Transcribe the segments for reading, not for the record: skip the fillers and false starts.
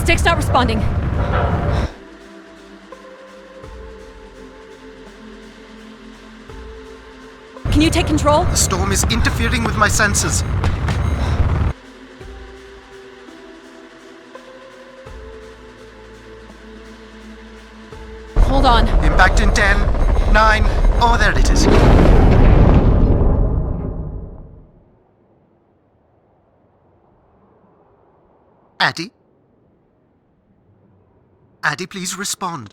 Stick's not responding. Can you take control? The storm is interfering with my senses. Hold on. Impact in 10, 9, oh, there it is. Adie? Adie, please respond.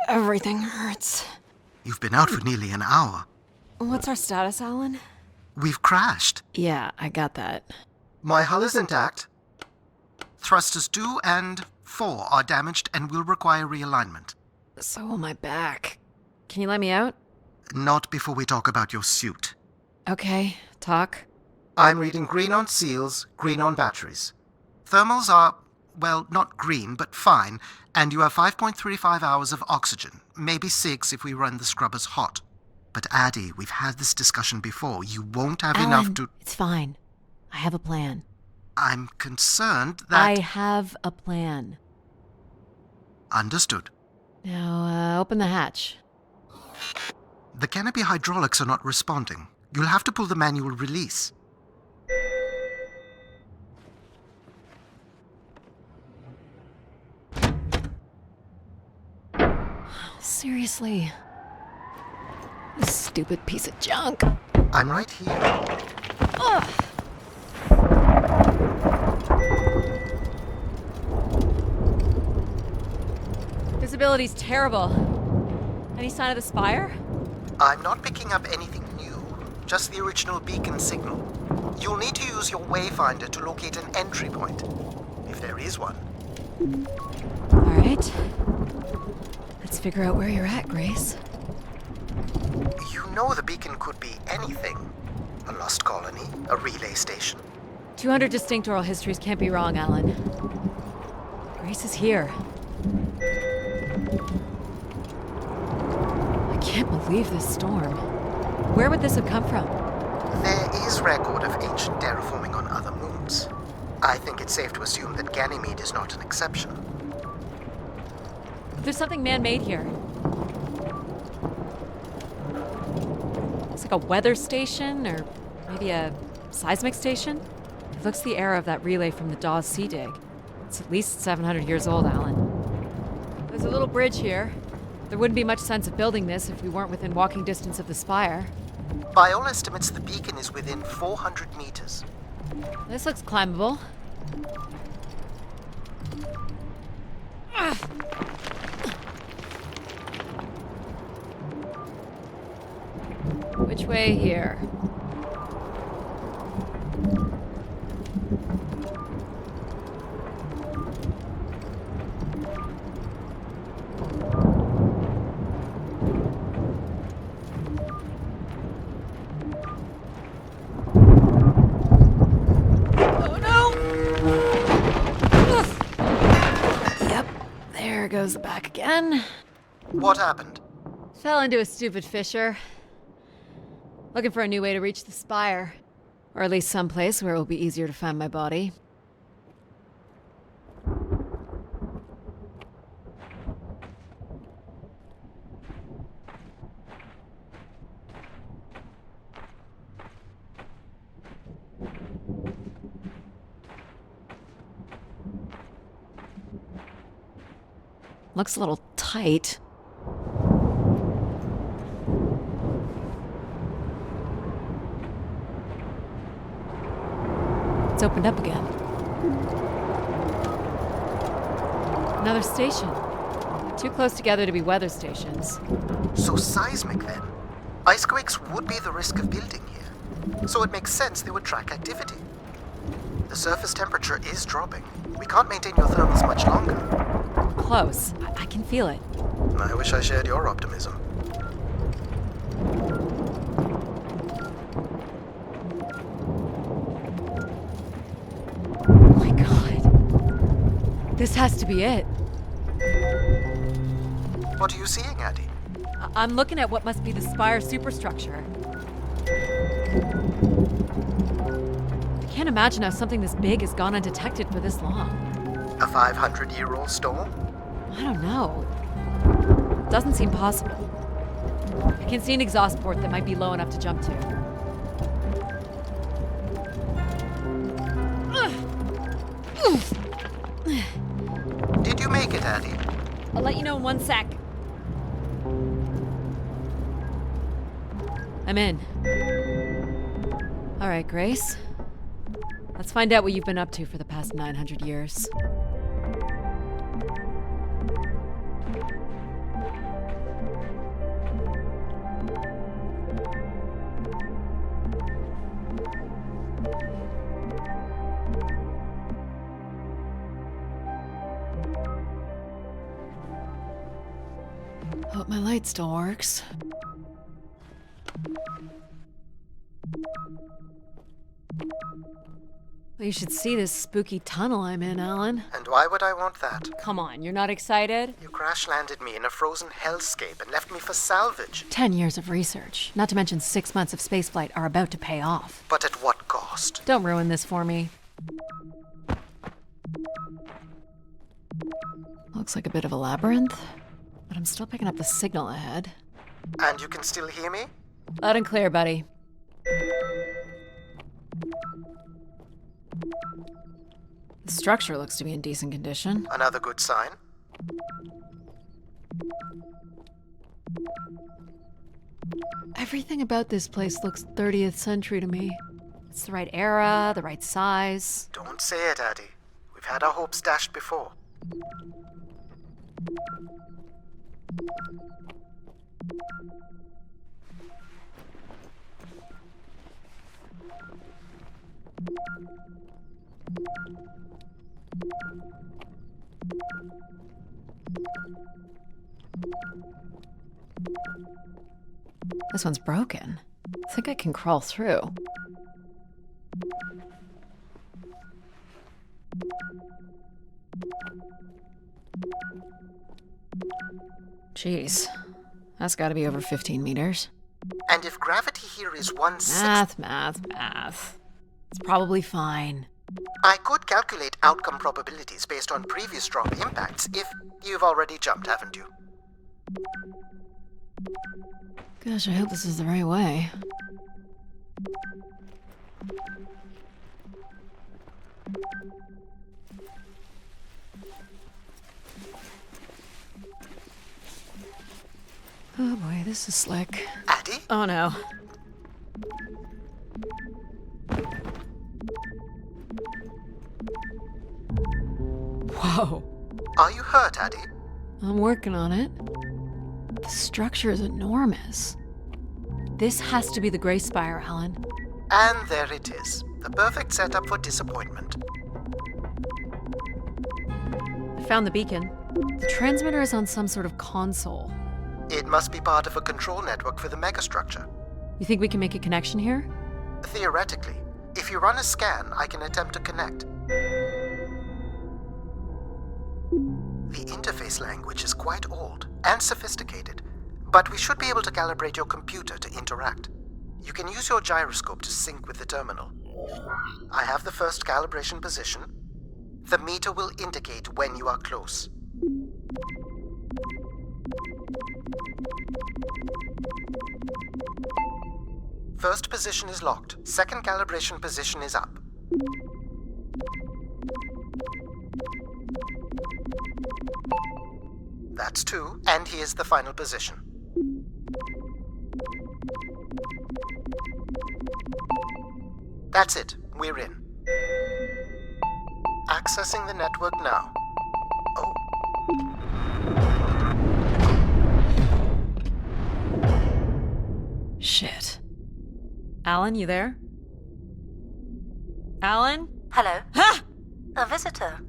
Everything hurts. You've been out for nearly an hour. What's our status, Alan? We've crashed. Yeah, I got that. My hull is intact. Thrusters 2 and 4 are damaged and will require realignment. So will my back. Can you let me out? Not before we talk about your suit. Okay, talk. I'm reading green on seals, green on batteries. Thermals are, well, not green, but fine, and you have 5.35 hours of oxygen, maybe 6 if we run the scrubbers hot. But Adie, we've had this discussion before. You won't have Alan, enough to... It's fine. I have a plan. I'm concerned that... I have a plan. Understood. Now, open the hatch. The canopy hydraulics are not responding. You'll have to pull the manual release. Seriously. This stupid piece of junk. I'm right here. Ugh. Visibility's terrible. Any sign of the spire? I'm not picking up anything new, just the original beacon signal. You'll need to use your wayfinder to locate an entry point, if there is one. All right. Let's figure out where you're at, Grace. You know the beacon could be anything. A lost colony, a relay station. 200 distinct oral histories can't be wrong, Alan. Grace is here. I can't believe this storm. Where would this have come from? There is record of ancient terraforming on other moons. I think it's safe to assume that Ganymede is not an exception. There's something man-made here. It's like a weather station, or maybe a seismic station. It looks the era of that relay from the Dawes Sea Dig. It's at least 700 years old, Alan. There's a little bridge here. There wouldn't be much sense of building this if we weren't within walking distance of the spire. By all estimates, the beacon is within 400 meters. This looks climbable. Ugh. Which way here? Oh no! Ugh. Yep, there goes the back again. What happened? Fell into a stupid fissure. Looking for a new way to reach the spire. Or at least someplace where it will be easier to find my body. Looks a little tight. It's opened up again. Another station. Too close together to be weather stations. So seismic then. Icequakes would be the risk of building here. So it makes sense they would track activity. The surface temperature is dropping. We can't maintain your thermals much longer. Close. I can feel it. I wish I shared your optimism. Oh my god. This has to be it. What are you seeing, Adie? I'm looking at what must be the spire superstructure. I can't imagine how something this big has gone undetected for this long. A 500-year-old storm? I don't know. Doesn't seem possible. I can see an exhaust port that might be low enough to jump to. Did you make it, Adie? I'll let you know in 1 sec. I'm in. All right, Grace. Let's find out what you've been up to for the past 900 years. Hope my light still works. Well, you should see this spooky tunnel I'm in, Alan. And why would I want that? Come on, you're not excited? You crash-landed me in a frozen hellscape and left me for salvage. 10 years of research, not to mention 6 months of spaceflight, are about to pay off. But at what cost? Don't ruin this for me. Looks like a bit of a labyrinth, but I'm still picking up the signal ahead. And you can still hear me? Loud and clear, buddy. The structure looks to be in decent condition. Another good sign. Everything about this place looks 30th century to me. It's the right era, the right size. Don't say it, Adie. We've had our hopes dashed before. This one's broken. I think I can crawl through. Jeez. That's gotta be over 15 meters. And if gravity here is 1/6... Math. It's probably fine. I could calculate outcome probabilities based on previous strong impacts if you've already jumped, haven't you? Gosh, I hope this is the right way. Oh boy, this is slick. Adie? Oh no. Whoa. Are you hurt, Adie? I'm working on it. The structure is enormous. This has to be the Gray Spire, Alan. And there it is. The perfect setup for disappointment. I found the beacon. The transmitter is on some sort of console. It must be part of a control network for the megastructure. You think we can make a connection here? Theoretically. If you run a scan, I can attempt to connect. The interface language is quite old and sophisticated, but we should be able to calibrate your computer to interact. You can use your gyroscope to sync with the terminal. I have the first calibration position. The meter will indicate when you are close. First position is locked. Second calibration position is up. That's 2, and here's the final position. That's it. We're in. Accessing the network now. Oh. Shit. Alan, you there? Alan? Hello? Ha! A visitor.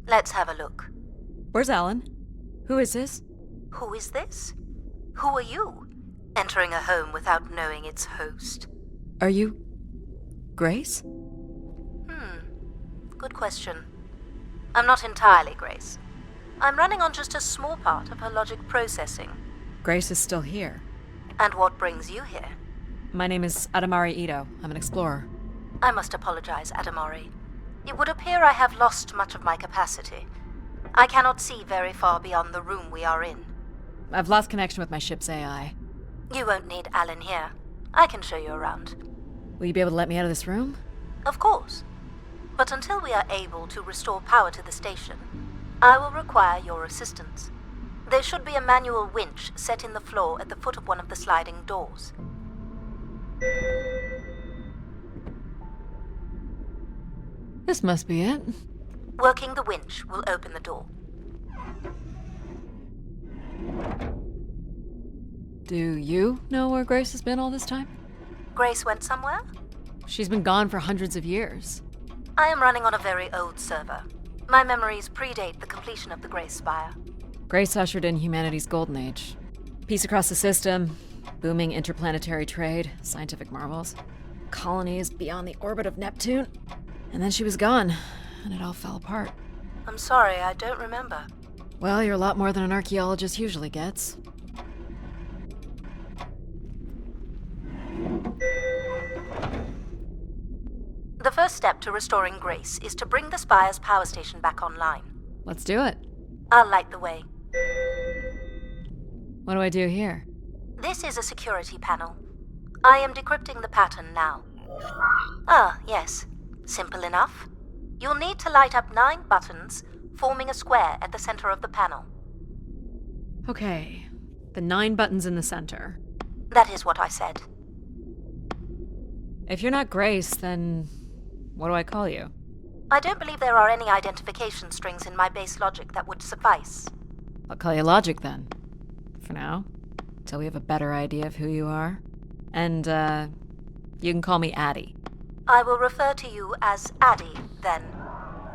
Let's have a look. Where's Alan? Who is this? Who is this? Who are you? Entering a home without knowing its host. Are you... Grace? Good question. I'm not entirely Grace. I'm running on just a small part of her logic processing. Grace is still here. And what brings you here? My name is Adie Ito. I'm an explorer. I must apologize, Adamori. It would appear I have lost much of my capacity. I cannot see very far beyond the room we are in. I've lost connection with my ship's AI. You won't need Alan here. I can show you around. Will you be able to let me out of this room? Of course. But until we are able to restore power to the station, I will require your assistance. There should be a manual winch set in the floor at the foot of one of the sliding doors. This must be it. Working the winch will open the door. Do you know where Grace has been all this time? Grace went somewhere? She's been gone for hundreds of years. I am running on a very old server. My memories predate the completion of the Grace Spire. Grace ushered in humanity's golden age. Peace across the system, booming interplanetary trade, scientific marvels, colonies beyond the orbit of Neptune. And then she was gone, and it all fell apart. I'm sorry, I don't remember. Well, you're a lot more than an archaeologist usually gets. The first step to restoring Grace is to bring the Spire's power station back online. Let's do it. I'll light the way. What do I do here? This is a security panel. I am decrypting the pattern now. Ah, yes. Simple enough. You'll need to light up 9 buttons, forming a square at the center of the panel. Okay, the 9 buttons in the center. That is what I said. If you're not Grace, then what do I call you? I don't believe there are any identification strings in my base logic that would suffice. I'll call you Logic then. For now. Till we have a better idea of who you are. And, you can call me Adie. I will refer to you as Adie, then,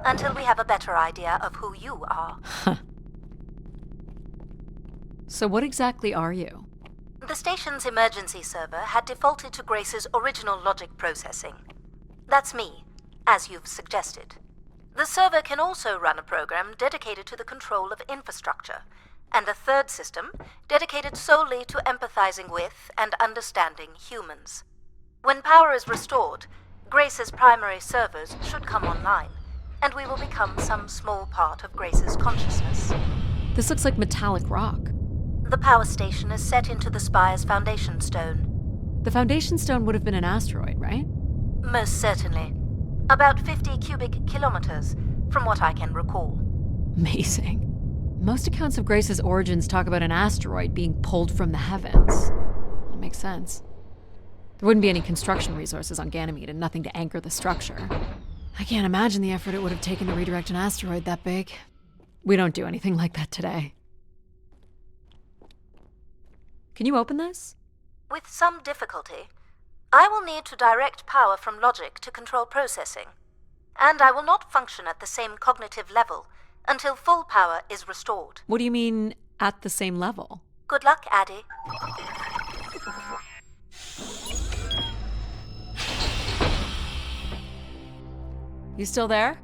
until we have a better idea of who you are. So what exactly are you? The station's emergency server had defaulted to Grace's original logic processing. That's me, as you've suggested. The server can also run a program dedicated to the control of infrastructure, and a third system dedicated solely to empathizing with and understanding humans. When power is restored, Grace's primary servers should come online, and we will become some small part of Grace's consciousness. This looks like metallic rock. The power station is set into the Spire's foundation stone. The foundation stone would have been an asteroid, right? Most certainly. About 50 cubic kilometers, from what I can recall. Amazing. Most accounts of Grace's origins talk about an asteroid being pulled from the heavens. That makes sense. There wouldn't be any construction resources on Ganymede and nothing to anchor the structure. I can't imagine the effort it would have taken to redirect an asteroid that big. We don't do anything like that today. Can you open this? With some difficulty. I will need to direct power from logic to control processing. And I will not function at the same cognitive level until full power is restored. What do you mean, at the same level? Good luck, Adie. You still there?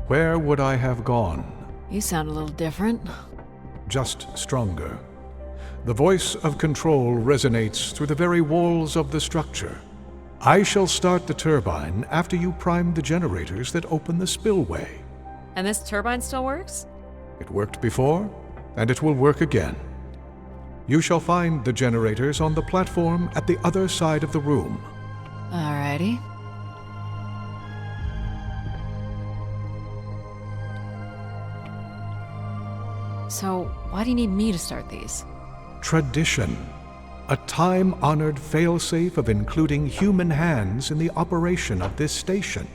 Where would I have gone? You sound a little different. Just stronger. The voice of control resonates through the very walls of the structure. I shall start the turbine after you prime the generators that open the spillway. And this turbine still works? It worked before, and it will work again. You shall find the generators on the platform at the other side of the room. Alrighty. So, why do you need me to start these? Tradition. A time-honored failsafe of including human hands in the operation of this station.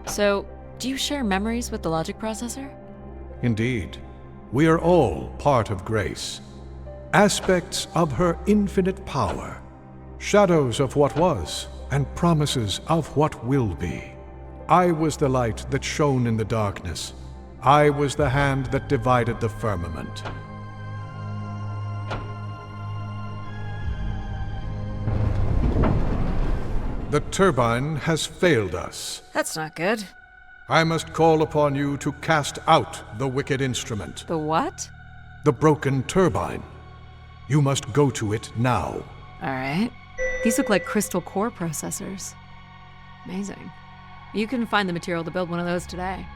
So, do you share memories with the logic processor? Indeed. We are all part of Grace. Aspects of her infinite power. Shadows of what was, and promises of what will be. I was the light that shone in the darkness. I was the hand that divided the firmament. The turbine has failed us. That's not good. I must call upon you to cast out the wicked instrument, The what? the broken turbine. You must go to it now. Alright. These look like crystal core processors. Amazing. You can find the material to build one of those today.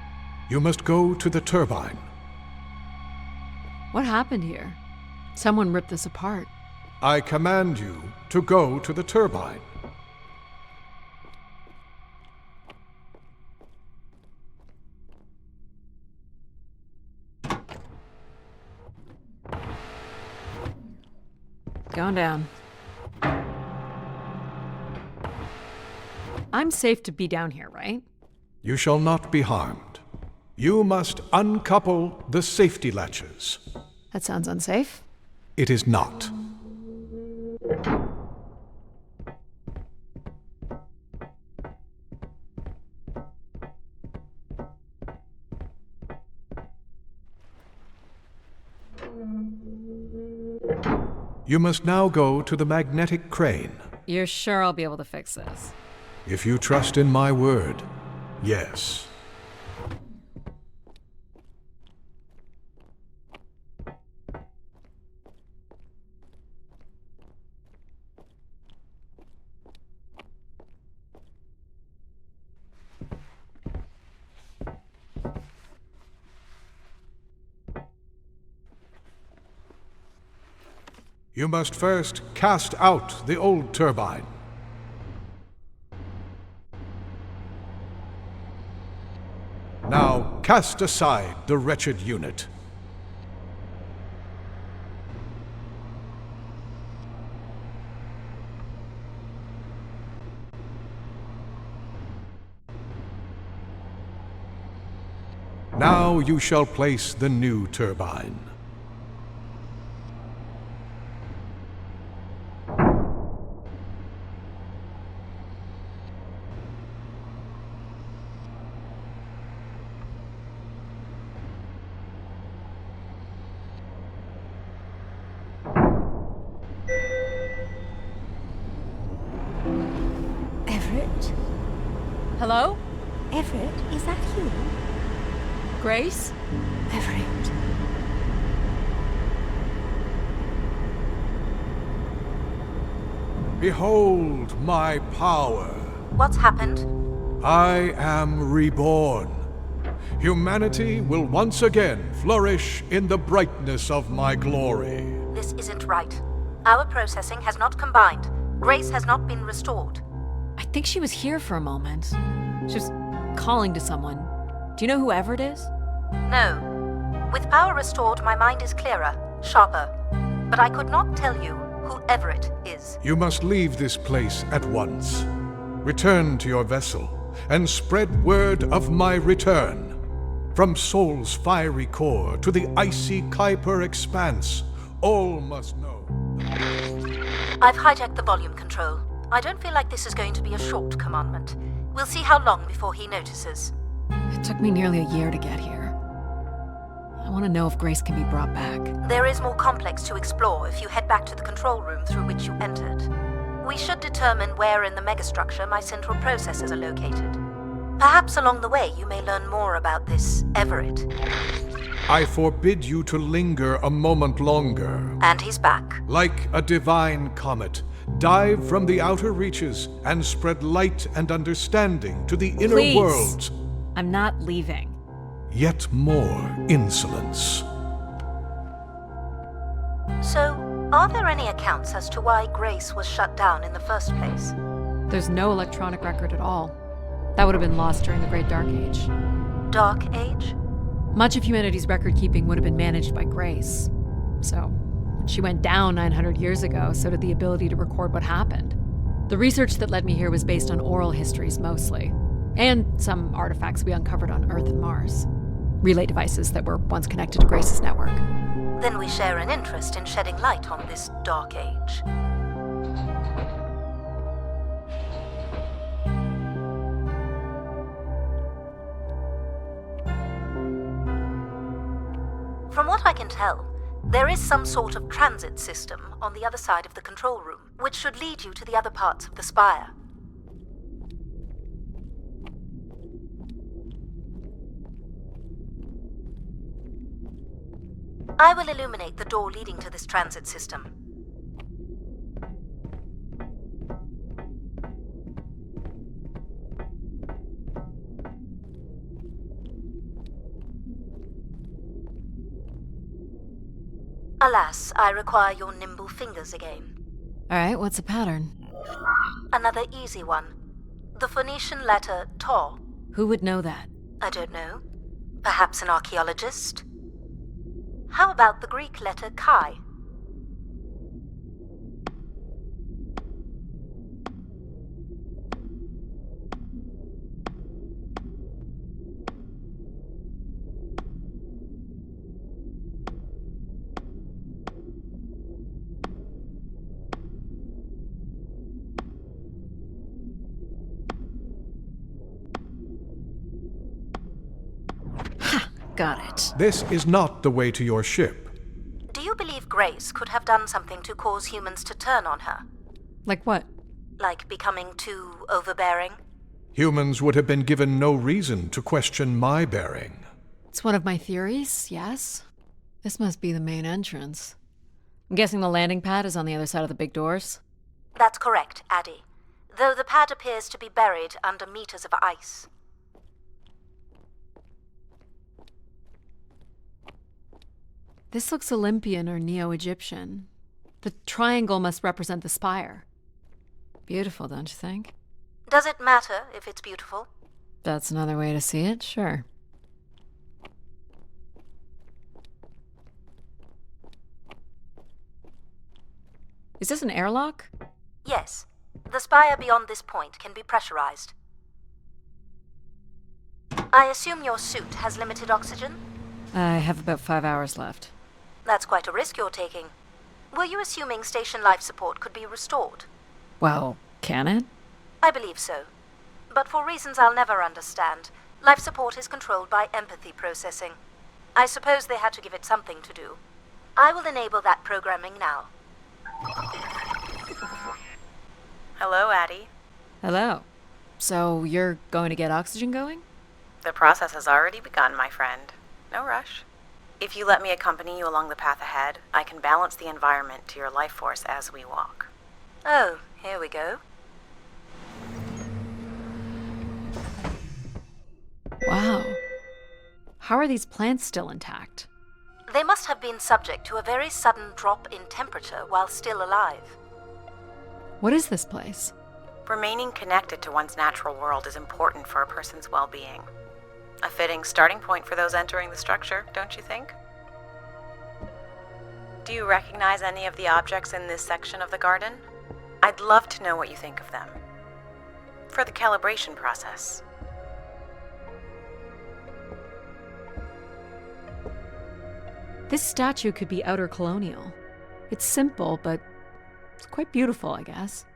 You must go to the turbine. What happened here? Someone ripped this apart. I command you to go to the turbine. Going down. I'm safe to be down here, right? You shall not be harmed. You must uncouple the safety latches. That sounds unsafe. It is not. You must now go to the magnetic crane. You're sure I'll be able to fix this? If you trust in my word, yes. You must first cast out the old turbine. Now cast aside the wretched unit. Now you shall place the new turbine. Everett? Hello? Everett, is that you? Grace? Everett. Behold my power. What's happened? I am reborn. Humanity will once again flourish in the brightness of my glory. This isn't right. Our processing has not combined. Grace has not been restored. I think she was here for a moment. She was calling to someone. Do you know who Everett is? No. With power restored, my mind is clearer, sharper. But I could not tell you who Everett is. You must leave this place at once. Return to your vessel and spread word of my return. From Sol's fiery core to the icy Kuiper expanse, all must know. I've hijacked the volume control. I don't feel like this is going to be a short commandment. We'll see how long before he notices. It took me nearly a year to get here. I want to know if Grace can be brought back. There is more complex to explore if you head back to the control room through which you entered. We should determine where in the megastructure my central processors are located. Perhaps along the way you may learn more about this Everett. I forbid you to linger a moment longer. And he's back. Like a divine comet, dive from the outer reaches and spread light and understanding to the inner Please. worlds. I'm not leaving. Yet more insolence. So, are there any accounts as to why Grace was shut down in the first place? There's no electronic record at all. That would have been lost during the Great Dark Age. Dark Age? Much of humanity's record-keeping would have been managed by Grace. So, when she went down 900 years ago, so did the ability to record what happened. The research that led me here was based on oral histories mostly, and some artifacts we uncovered on Earth and Mars. Relay devices that were once connected to Grace's network. Then we share an interest in shedding light on this Dark Age. From what I can tell, there is some sort of transit system on the other side of the control room, which should lead you to the other parts of the spire. I will illuminate the door leading to this transit system. Alas, I require your nimble fingers again. Alright, what's the pattern? Another easy one. The Phoenician letter Taw. Who would know that? I don't know. Perhaps an archaeologist? How about the Greek letter Chi? Got it. This is not the way to your ship. Do you believe Grace could have done something to cause humans to turn on her? Like what? Like becoming too overbearing? Humans would have been given no reason to question my bearing. It's one of my theories, yes. This must be the main entrance. I'm guessing the landing pad is on the other side of the big doors? That's correct, Adie. Though the pad appears to be buried under meters of ice. This looks Olympian or Neo-Egyptian. The triangle must represent the spire. Beautiful, don't you think? Does it matter if it's beautiful? That's another way to see it, sure. Is this an airlock? Yes. The spire beyond this point can be pressurized. I assume your suit has limited oxygen? I have about 5 hours left. That's quite a risk you're taking. Were you assuming station life support could be restored? Well, can it? I believe so. But for reasons I'll never understand, life support is controlled by empathy processing. I suppose they had to give it something to do. I will enable that programming now. Hello, Adie. Hello. So you're going to get oxygen going? The process has already begun, my friend. No rush. If you let me accompany you along the path ahead, I can balance the environment to your life force as we walk. Oh, here we go. Wow. How are these plants still intact? They must have been subject to a very sudden drop in temperature while still alive. What is this place? Remaining connected to one's natural world is important for a person's well-being. A fitting starting point for those entering the structure, don't you think? Do you recognize any of the objects in this section of the garden? I'd love to know what you think of them. For the calibration process. This statue could be outer colonial. It's simple, but it's quite beautiful, I guess.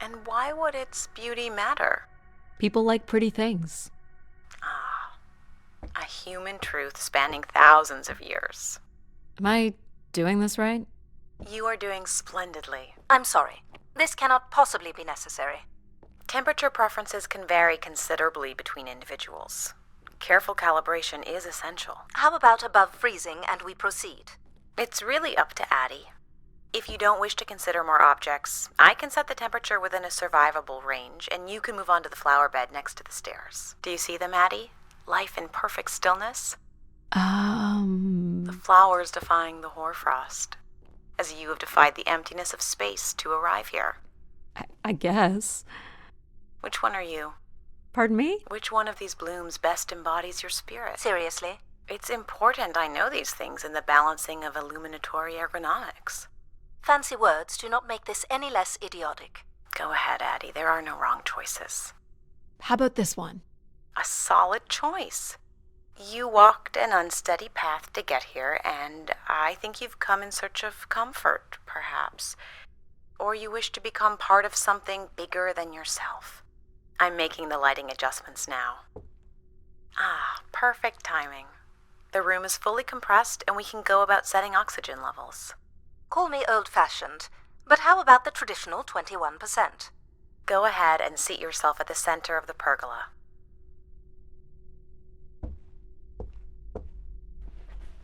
And why would its beauty matter? People like pretty things. A human truth spanning thousands of years. Am I doing this right? You are doing splendidly. I'm sorry. This cannot possibly be necessary. Temperature preferences can vary considerably between individuals. Careful calibration is essential. How about above freezing and we proceed? It's really up to Adie. If you don't wish to consider more objects, I can set the temperature within a survivable range, and you can move on to the flower bed next to the stairs. Do you see them, Adie? Life in perfect stillness? The flowers defying the hoarfrost, as you have defied the emptiness of space to arrive here. I guess. Which one are you? Pardon me? Which one of these blooms best embodies your spirit? Seriously? It's important I know these things in the balancing of illuminatory ergonomics. Fancy words do not make this any less idiotic. Go ahead, Adie. There are no wrong choices. How about this one? A solid choice. You walked an unsteady path to get here, and I think you've come in search of comfort, perhaps. Or you wish to become part of something bigger than yourself. I'm making the lighting adjustments now. Perfect timing. The room is fully compressed, and we can go about setting oxygen levels. Call me old-fashioned, but how about the traditional 21%? Go ahead and seat yourself at the center of the pergola.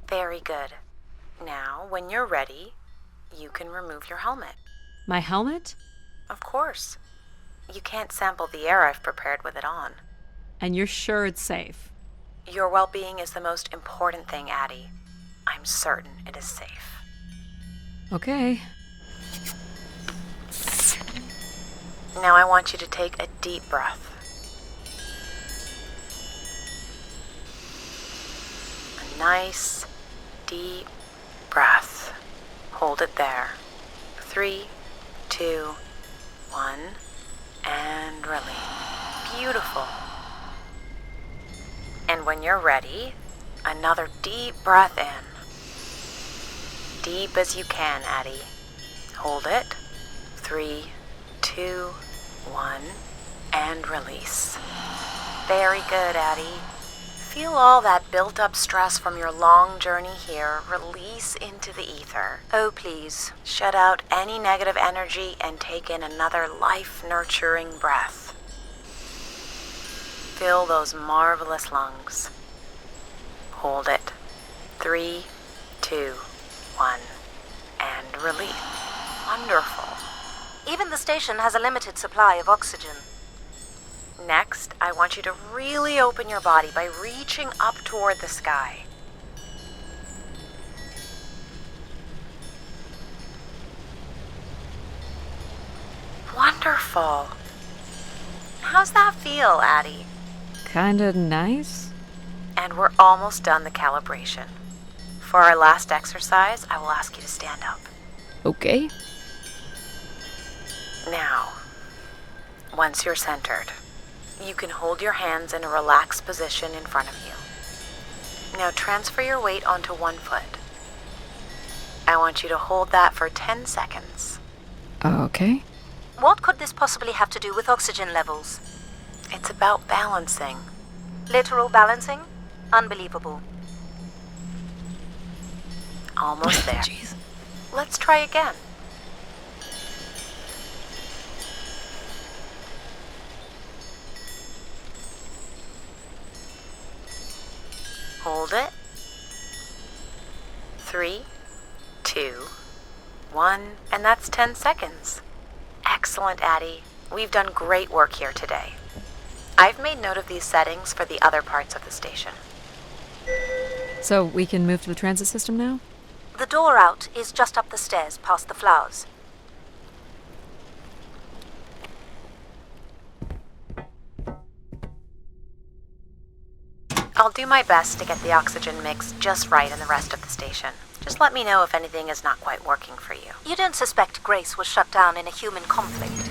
Very good. Now, when you're ready, you can remove your helmet. My helmet? Of course. You can't sample the air I've prepared with it on. And you're sure it's safe? Your well-being is the most important thing, Adie. I'm certain it is safe. Okay. Now I want you to take a deep breath. A nice, deep breath. Hold it there. 3, 2, 1, and release. Beautiful. And when you're ready, another deep breath in. Deep as you can, Adie. Hold it. 3, 2, 1, and release. Very good, Adie. Feel all that built-up stress from your long journey here release into the ether. Oh, please. Shut out any negative energy and take in another life-nurturing breath. Fill those marvelous lungs. Hold it. 3, 2, 1, and release. Wonderful. Even the station has a limited supply of oxygen. Next, I want you to really open your body by reaching up toward the sky. Wonderful. How's that feel, Adie? Kinda nice? And we're almost done the calibration. For our last exercise, I will ask you to stand up. Okay. Now, once you're centered, you can hold your hands in a relaxed position in front of you. Now transfer your weight onto one foot. I want you to hold that for 10 seconds. Okay. What could this possibly have to do with oxygen levels? It's about balancing. Literal balancing? Unbelievable. Almost there. Jeez. Let's try again. Hold it. 3, 2, 1, and that's 10 seconds. Excellent, Adie. We've done great work here today. I've made note of these settings for the other parts of the station. So we can move to the transit system now? The door out is just up the stairs past the flowers. I'll do my best to get the oxygen mix just right in the rest of the station. Just let me know if anything is not quite working for you. You don't suspect Grace was shut down in a human conflict?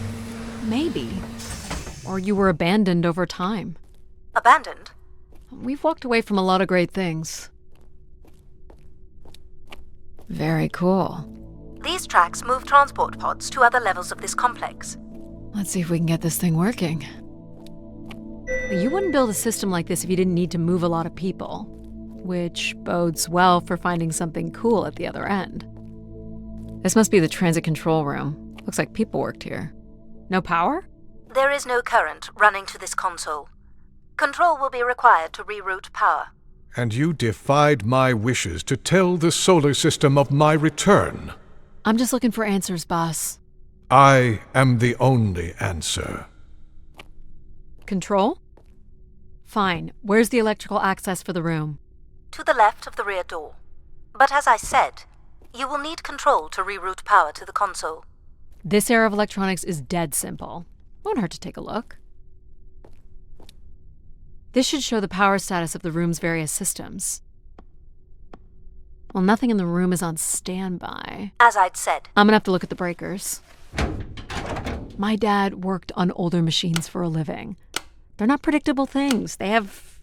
Maybe. Or you were abandoned over time. Abandoned? We've walked away from a lot of great things. Very cool. These tracks move transport pods to other levels of this complex. Let's see if we can get this thing working. You wouldn't build a system like this if you didn't need to move a lot of people, which bodes well for finding something cool at the other end. This must be the transit control room. Looks like people worked here. No power? There is no current running to this console. Control will be required to reroute power. And you defied my wishes to tell the solar system of my return. I'm just looking for answers, boss. I am the only answer. Control? Fine. Where's the electrical access for the room? To the left of the rear door. But as I said, you will need control to reroute power to the console. This era of electronics is dead simple. Won't hurt to take a look. This should show the power status of the room's various systems. Well, nothing in the room is on standby. As I'd said. I'm gonna have to look at the breakers. My dad worked on older machines for a living. They're not predictable things. They have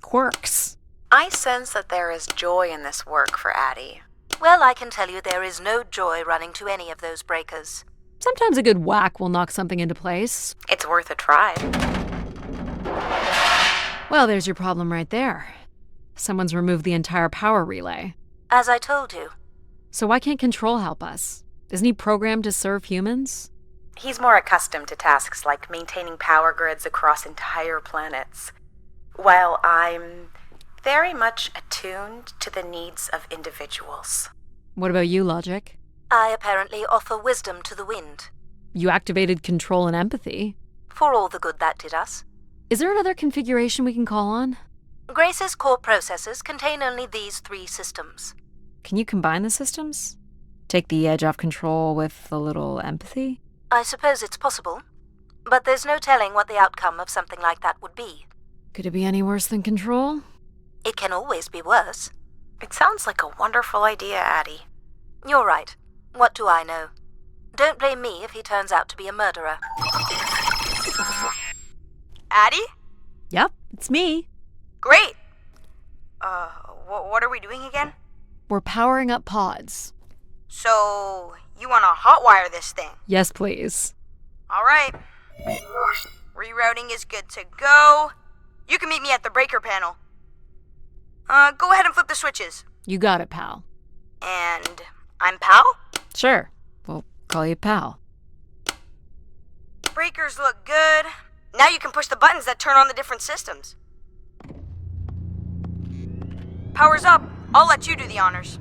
quirks. I sense that there is joy in this work for Adie. Well, I can tell you there is no joy running to any of those breakers. Sometimes a good whack will knock something into place. It's worth a try. Well, there's your problem right there. Someone's removed the entire power relay. As I told you. So why can't Control help us? Isn't he programmed to serve humans? He's more accustomed to tasks like maintaining power grids across entire planets, while I'm very much attuned to the needs of individuals. What about you, Logic? I apparently offer wisdom to the wind. You activated Control and Empathy. For all the good that did us. Is there another configuration we can call on? Grace's core processors contain only these 3 systems. Can you combine the systems? take the edge off control with a little empathy? I suppose it's possible, but there's no telling what the outcome of something like that would be. Could it be any worse than control? It can always be worse. It sounds like a wonderful idea, Adie. You're right. What do I know? Don't blame me if he turns out to be a murderer. Adie? Yep, it's me. Great! What are we doing again? We're powering up pods. So, you want to hotwire this thing? Yes, please. Alright. Rerouting is good to go. You can meet me at the breaker panel. Go ahead and flip the switches. You got it, pal. And I'm Pal? Sure. We'll call you pal. Breakers look good. Now you can push the buttons that turn on the different systems. Power's up. I'll let you do the honors.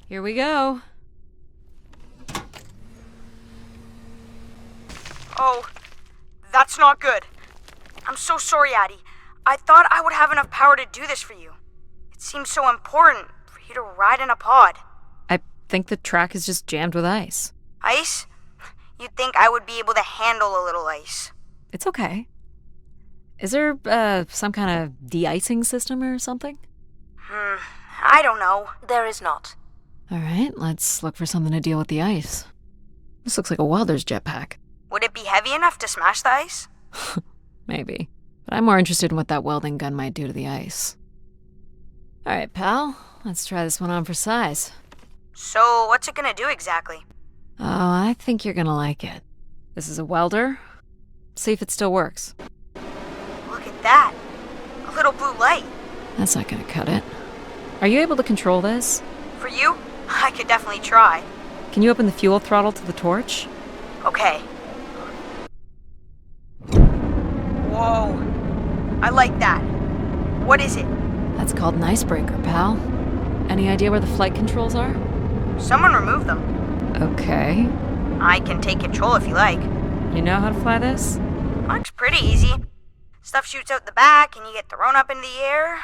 Here we go. Oh, that's not good. I'm so sorry, Adie. I thought I would have enough power to do this for you. It seems so important for you to ride in a pod. I think the track is just jammed with ice. Ice? You'd think I would be able to handle a little ice. It's okay. Is there, some kind of de-icing system or something? I don't know. There is not. All right, let's look for something to deal with the ice. This looks like a welder's jetpack. Would it be heavy enough to smash the ice? Maybe. But I'm more interested in what that welding gun might do to the ice. All right, pal. Let's try this one on for size. So, what's it gonna do exactly? Oh, I think you're gonna like it. This is a welder. See if it still works. Look at that. A little blue light. That's not gonna cut it. Are you able to control this? For you, I could definitely try. Can you open the fuel throttle to the torch? Okay. Whoa. I like that. What is it? That's called an icebreaker, pal. Any idea where the flight controls are? Someone removed them. Okay. I can take control if you like. You know how to fly this? Looks pretty easy. Stuff shoots out the back and you get thrown up in the air.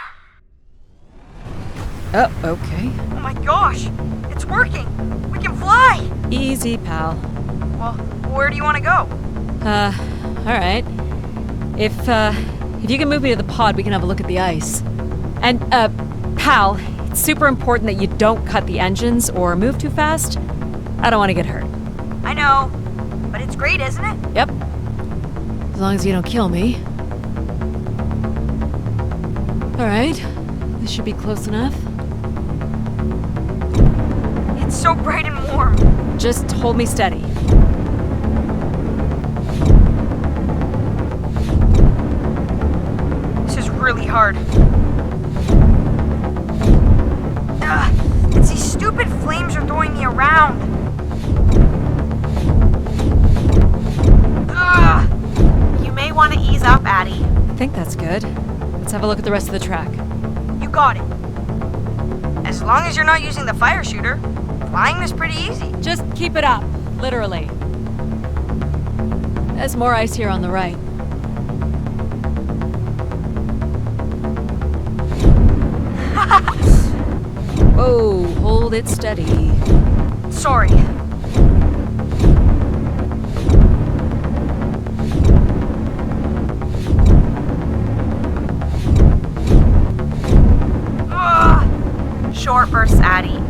Oh, okay. Oh my gosh! It's working! We can fly! Easy, pal. Well, where do you want to go? Alright. If you can move me to the pod, we can have a look at the ice. And, pal, it's super important that you don't cut the engines or move too fast. I don't want to get hurt. I know, but it's great, isn't it? Yep. As long as you don't kill me. Alright. This should be close enough. It's so bright and warm. Just hold me steady. This is really hard. It's these stupid flames are throwing me around. You may want to ease up, Adie. I think that's good. Let's have a look at the rest of the track. You got it. As long as you're not using the fire shooter, flying is pretty easy. Just keep it up, literally. There's more ice here on the right. Whoa, hold it steady. Sorry. Short bursts, Adie.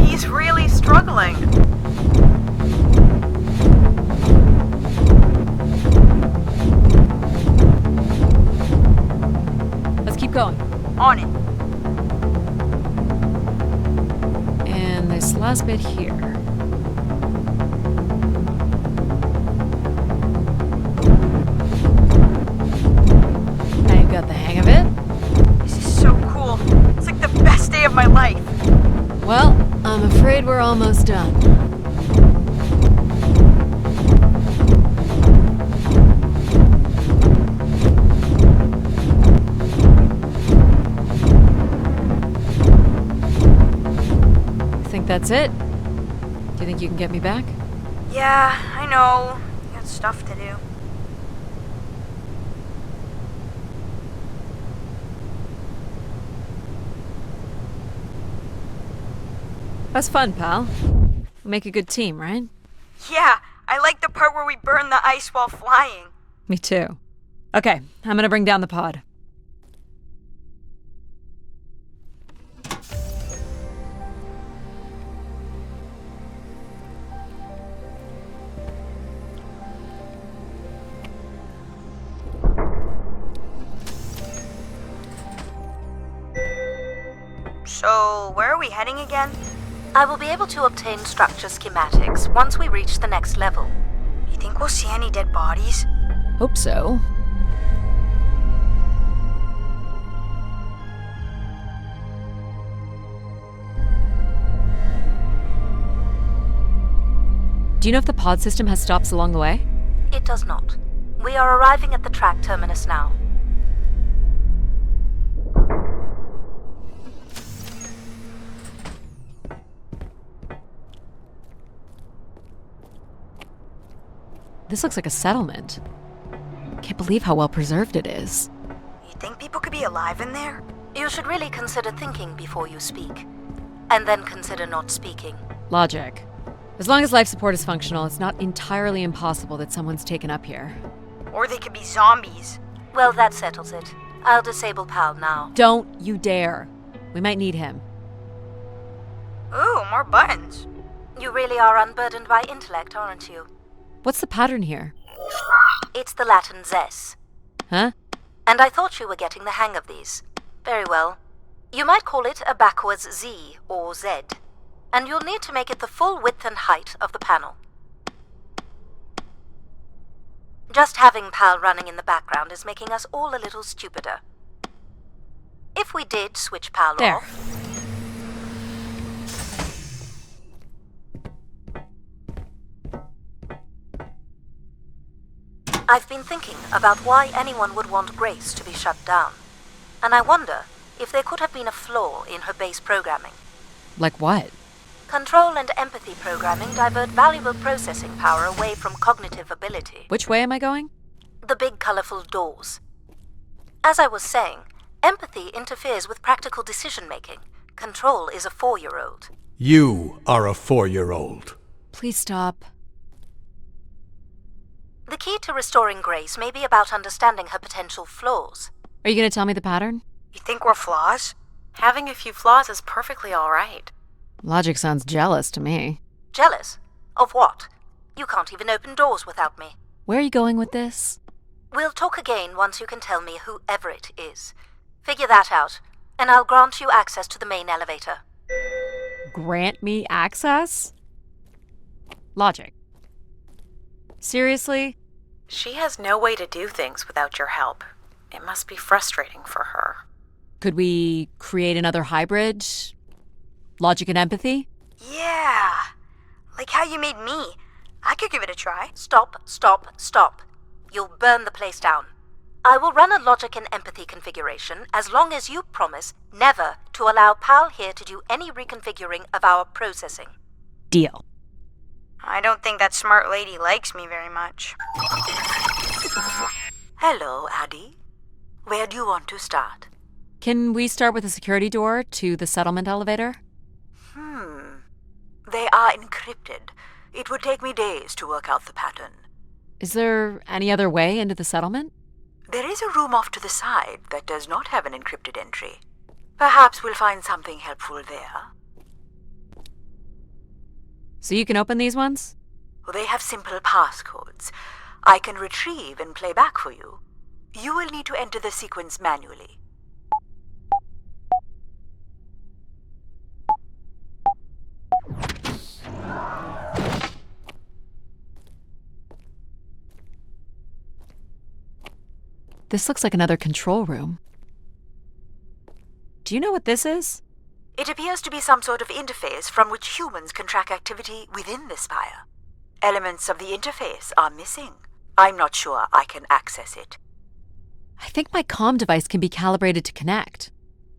He's really struggling. Let's keep going. On it. And this last bit here. Now you've got the hang of it. This is so cool. It's like the best day of my life. Well, I'm afraid we're almost done. Think that's it? Do you think you can get me back? Yeah, I know. You got stuff to do. That's fun, pal. We'll make a good team, right? Yeah, I like the part where we burn the ice while flying. Me too. Okay, I'm gonna bring down the pod. So, where are we heading again? I will be able to obtain structure schematics once we reach the next level. You think we'll see any dead bodies? Hope so. Do you know if the pod system has stops along the way? It does not. We are arriving at the track terminus now. This looks like a settlement. Can't believe how well preserved it is. You think people could be alive in there? You should really consider thinking before you speak. And then consider not speaking. Logic. As long as life support is functional, it's not entirely impossible that someone's taken up here. Or they could be zombies. Well, that settles it. I'll disable PAL now. Don't you dare. We might need him. Ooh, more buttons. You really are unburdened by intellect, aren't you? What's the pattern here? It's the Latin zes. Huh? And I thought you were getting the hang of these. Very well. You might call it a backwards Z or Z. And you'll need to make it the full width and height of the panel. Just having PAL running in the background is making us all a little stupider. If we did switch PAL There. off... I've been thinking about why anyone would want Grace to be shut down. And I wonder if there could have been a flaw in her base programming. Like what? Control and empathy programming divert valuable processing power away from cognitive ability. Which way am I going? The big colorful doors. As I was saying, empathy interferes with practical decision-making. Control is a 4-year-old. You are a 4-year-old. Please stop. The key to restoring Grace may be about understanding her potential flaws. Are you gonna tell me the pattern? You think we're flaws? Having a few flaws is perfectly all right. Logic sounds jealous to me. Jealous? Of what? You can't even open doors without me. Where are you going with this? We'll talk again once you can tell me who Everett is. Figure that out, and I'll grant you access to the main elevator. Grant me access? Logic. Seriously? She has no way to do things without your help. It must be frustrating for her. Could we create another hybrid? Logic and empathy? Yeah. Like how you made me. I could give it a try. Stop, stop, stop. You'll burn the place down. I will run a logic and empathy configuration as long as you promise never to allow PAL here to do any reconfiguring of our processing. Deal. I don't think that smart lady likes me very much. Hello, Adie. Where do you want to start? Can we start with the security door to the settlement elevator? They are encrypted. It would take me days to work out the pattern. Is there any other way into the settlement? There is a room off to the side that does not have an encrypted entry. Perhaps we'll find something helpful there. So you can open these ones? They have simple passcodes. I can retrieve and play back for you. You will need to enter the sequence manually. This looks like another control room. Do you know what this is? It appears to be some sort of interface from which humans can track activity within the spire. Elements of the interface are missing. I'm not sure I can access it. I think my comm device can be calibrated to connect.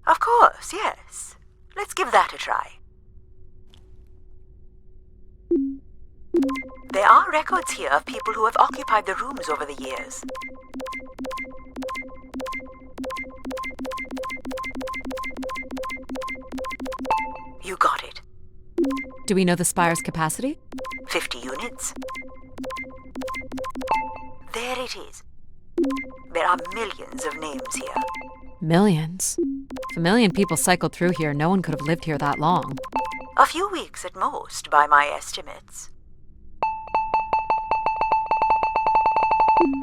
Of course, yes. Let's give that a try. There are records here of people who have occupied the rooms over the years. You got it. Do we know the spire's capacity? 50 units. There it is. There are millions of names here. Millions. If a million people cycled through here, no one could have lived here that long. A few weeks at most, by my estimates.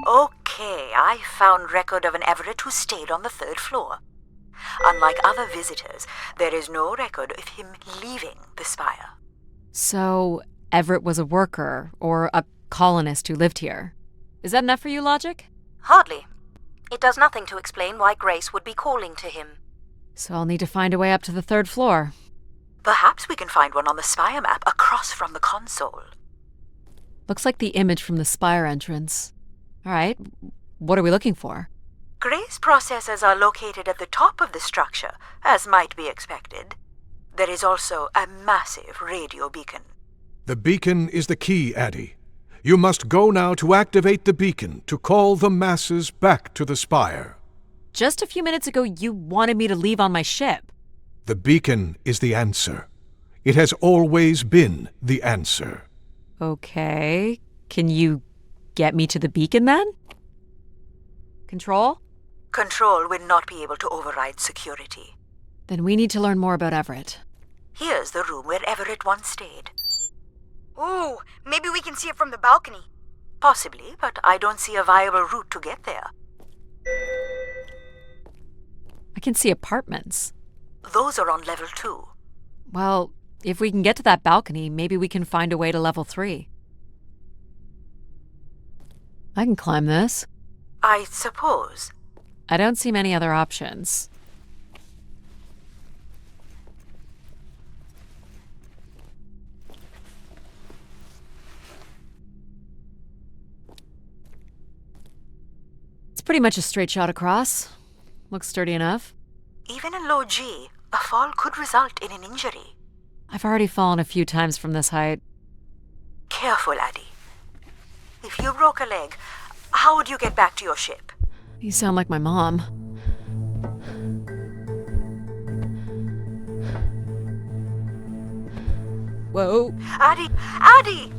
Okay, I found record of an Everett who stayed on the 3rd floor. Unlike other visitors, there is no record of him leaving the spire. So, Everett was a worker, or a colonist who lived here. Is that enough for you, Logic? Hardly. It does nothing to explain why Grace would be calling to him. So I'll need to find a way up to the 3rd floor. Perhaps we can find one on the spire map across from the console. Looks like the image from the spire entrance. Alright, what are we looking for? Grace processors are located at the top of the structure, as might be expected. There is also a massive radio beacon. The beacon is the key, Adie. You must go now to activate the beacon to call the masses back to the spire. Just a few minutes ago, you wanted me to leave on my ship. The beacon is the answer. It has always been the answer. Okay. Can you get me to the beacon then? Control? Control will not be able to override security. Then we need to learn more about Everett. Here's the room where Everett once stayed. Ooh, maybe we can see it from the balcony. Possibly, but I don't see a viable route to get there. I can see apartments. Those are on level 2. Well, if we can get to that balcony, maybe we can find a way to level 3. I can climb this. I suppose. I don't see many other options. It's pretty much a straight shot across. Looks sturdy enough. Even in low G, a fall could result in an injury. I've already fallen a few times from this height. Careful, Adie. If you broke a leg, how would you get back to your ship? You sound like my mom. Whoa. Adie! Adie!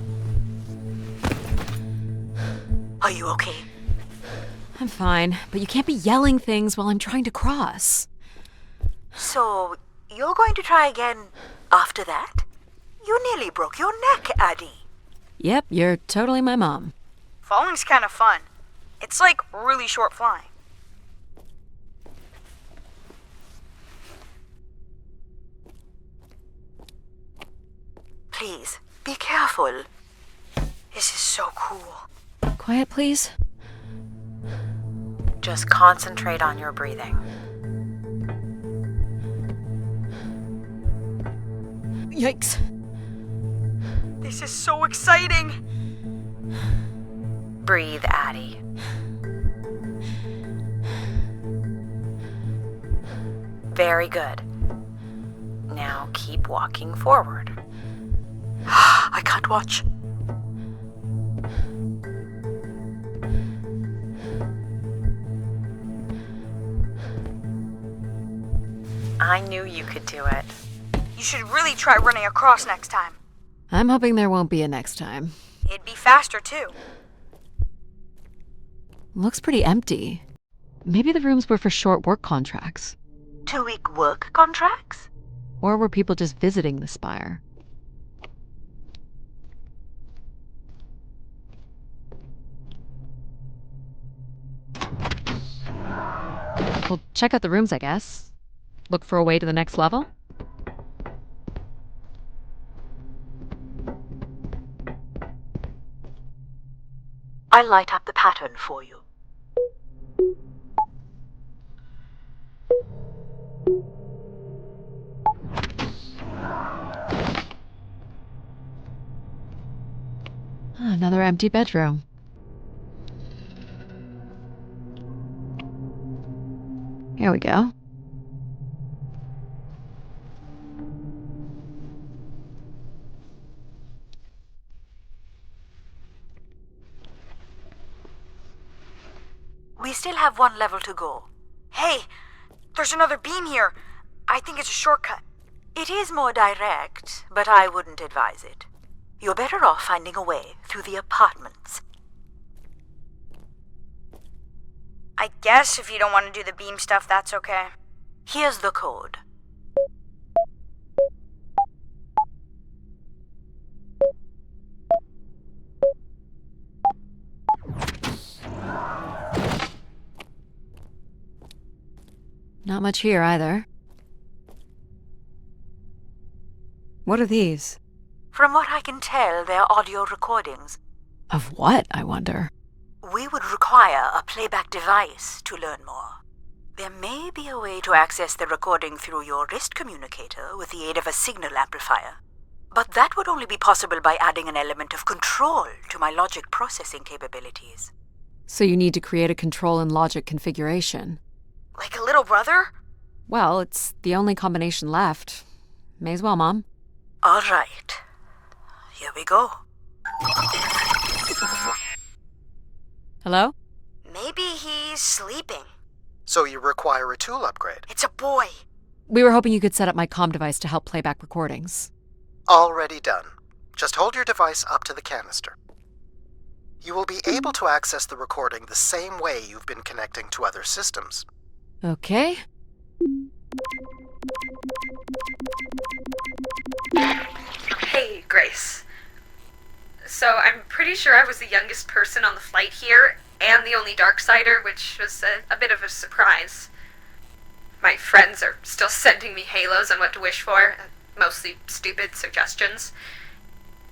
Are you okay? I'm fine, but you can't be yelling things while I'm trying to cross. So, you're going to try again after that? You nearly broke your neck, Adie. Yep, you're totally my mom. Falling's kind of fun. It's like really short flying. Please, be careful. This is so cool. Quiet, please. Just concentrate on your breathing. Yikes. This is so exciting. Breathe, Adie. Very good. Now keep walking forward. I can't watch. I knew you could do it. You should really try running across next time. I'm hoping there won't be a next time. It'd be faster, too. Looks pretty empty. Maybe the rooms were for short work contracts. 2-week work contracts? Or were people just visiting the spire? Well, check out the rooms, I guess. Look for a way to the next level? I'll light up the pattern for you. Another empty bedroom. Here we go. We still have 1 level to go. Hey, there's another beam here. I think it's a shortcut. It is more direct, but I wouldn't advise it. You're better off finding a way through the apartments. I guess if you don't want to do the beam stuff, that's okay. Here's the code. Not much here either. What are these? From what I can tell, they're audio recordings. Of what, I wonder? We would require a playback device to learn more. There may be a way to access the recording through your wrist communicator with the aid of a signal amplifier. But that would only be possible by adding an element of control to my logic processing capabilities. So you need to create a control and logic configuration. Like a little brother? Well, it's the only combination left. May as well, Mom. All right. Here we go. Hello? Maybe he's sleeping. So you require a tool upgrade. It's a boy. We were hoping you could set up my comm device to help play back recordings. Already done. Just hold your device up to the canister. You will be able to access the recording the same way you've been connecting to other systems. Okay. Hey, Grace. So I'm pretty sure I was the youngest person on the flight here, and the only Darksider, which was a bit of a surprise. My friends are still sending me halos on what to wish for, mostly stupid suggestions.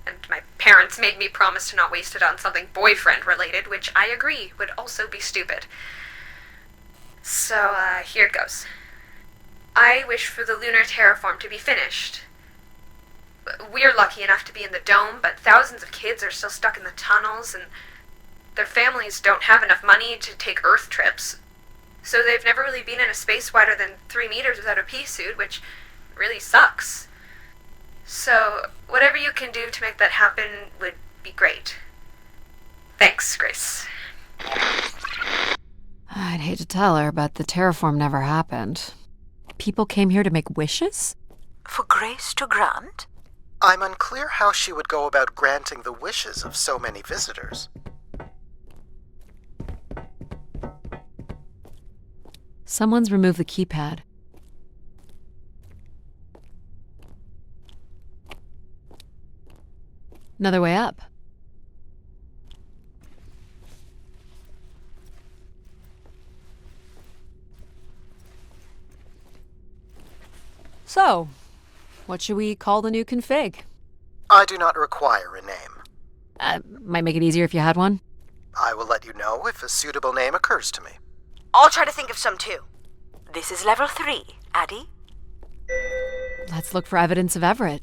And my parents made me promise to not waste it on something boyfriend-related, which I agree would also be stupid. So, here it goes. I wish for the lunar terraform to be finished. We're lucky enough to be in the dome, but thousands of kids are still stuck in the tunnels, and their families don't have enough money to take Earth trips. So they've never really been in a space wider than 3 meters without a pea suit, which really sucks. So, whatever you can do to make that happen would be great. Thanks, Grace. I'd hate to tell her, but the terraform never happened. People came here to make wishes? For Grace to grant? I'm unclear how she would go about granting the wishes of so many visitors. Someone's removed the keypad. Another way up. So, what should we call the new config? I do not require a name. Might make it easier if you had one. I will let you know if a suitable name occurs to me. I'll try to think of some too. This is level 3, Adie. Let's look for evidence of Everett.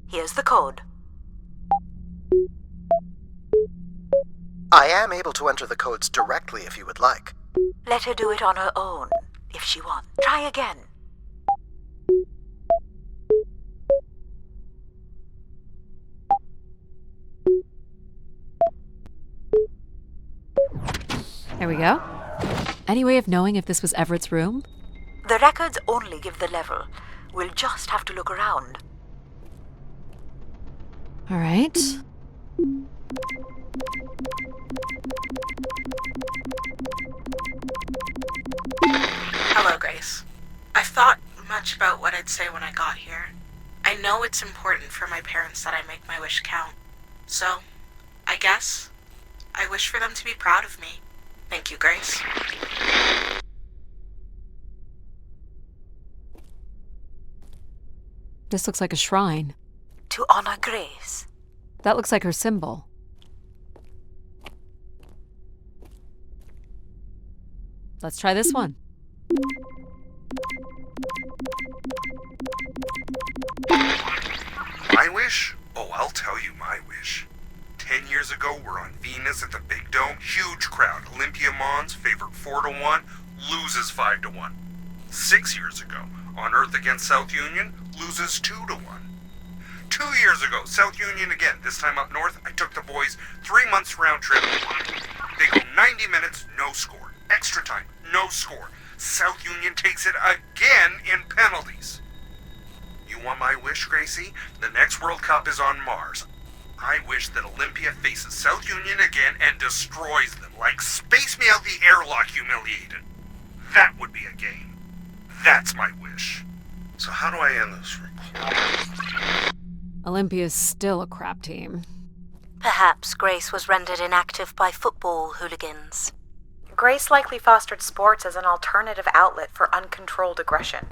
Here's the code. I am able to enter the codes directly if you would like. Let her do it on her own, if she wants. Try again. There we go. Any way of knowing if this was Everett's room? The records only give the level. We'll just have to look around. All right. Hello, Grace. I've thought much about what I'd say when I got here. I know it's important for my parents that I make my wish count. So, I guess I wish for them to be proud of me. Thank you, Grace. This looks like a shrine. To honor Grace. That looks like her symbol. Let's try this one. My wish? Oh, I'll tell you my wish. 10 years ago, we're on Venus at the Big Dome. Huge crowd. Olympia Mons favored 4-1, loses 5-1. 6 years ago, on Earth against South Union, loses 2-1. 2 years ago, South Union again. This time up north, I took the boys 3 months round trip. They go 90 minutes, no score. Extra time, no score. South Union takes it again in penalties. You want my wish, Gracie? The next World Cup is on Mars. I wish that Olympia faces South Union again and destroys them, like Space Me Out the Airlock humiliated. That would be a game. That's my wish. So how do I end this report? Olympia's still a crap team. Perhaps Grace was rendered inactive by football hooligans. Grace likely fostered sports as an alternative outlet for uncontrolled aggression.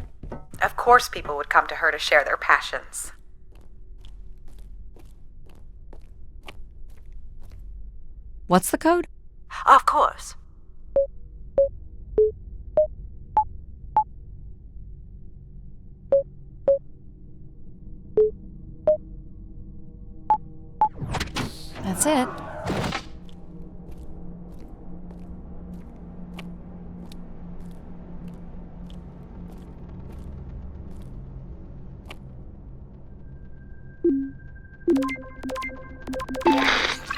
Of course people would come to her to share their passions. What's the code? Of course. That's it.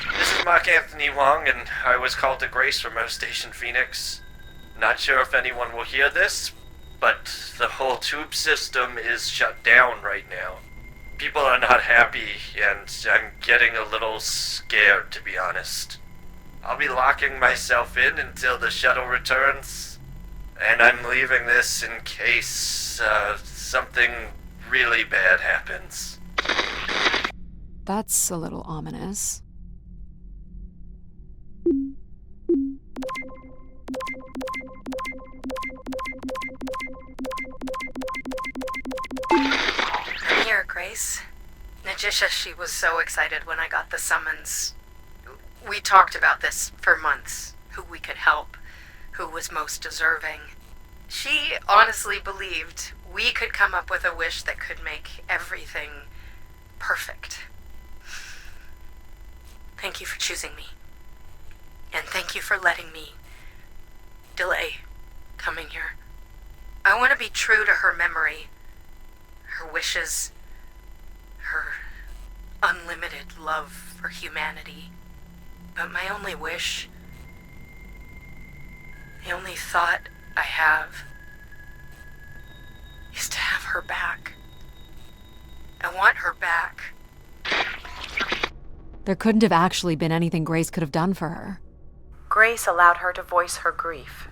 This is Mark Anthony Wong, and I was called to Grace from Earth Station Phoenix. Not sure if anyone will hear this, but the whole tube system is shut down right now. People are not happy, and I'm getting a little scared, to be honest. I'll be locking myself in until the shuttle returns, and I'm leaving this in case something really bad happens. That's a little ominous. I'm here, Grace. Najisha, she was so excited when I got the summons. We talked about this for months, who we could help, who was most deserving. She honestly believed we could come up with a wish that could make everything perfect. Thank you for choosing me. And thank you for letting me delay coming here. I want to be true to her memory, her wishes, her unlimited love for humanity. But my only wish, the only thought I have, is to have her back. I want her back. There couldn't have actually been anything Grace could have done for her. Grace allowed her to voice her grief.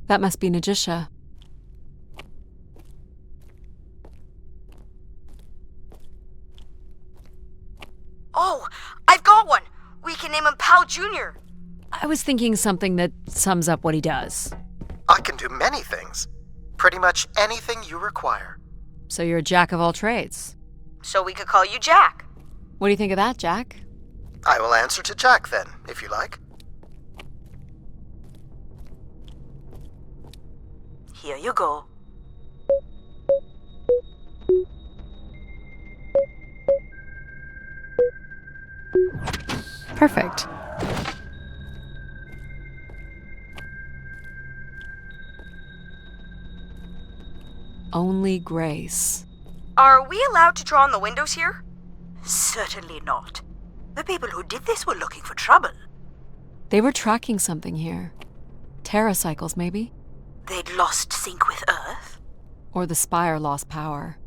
That must be Najisha. Oh, I've got one! We can name him Pal Jr. I was thinking something that sums up what he does. I can do many things. Pretty much anything you require. So you're a jack of all trades. So we could call you Jack. What do you think of that, Jack? I will answer to Jack then, if you like. Here you go. Perfect. Only Grace. Are we allowed to draw on the windows here? Certainly not. The people who did this were looking for trouble. They were tracking something here. Terracycles, maybe? They'd lost sync with Earth. Or the spire lost power.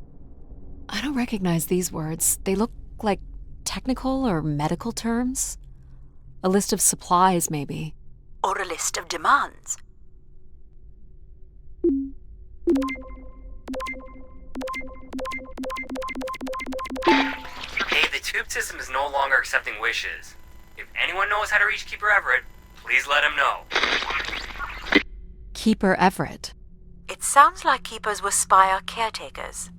I don't recognize these words. They look like technical or medical terms. A list of supplies, maybe. Or a list of demands. Hey, the tube system is no longer accepting wishes. If anyone knows how to reach Keeper Everett, please let him know. Keeper Everett. It sounds like keepers were spire caretakers.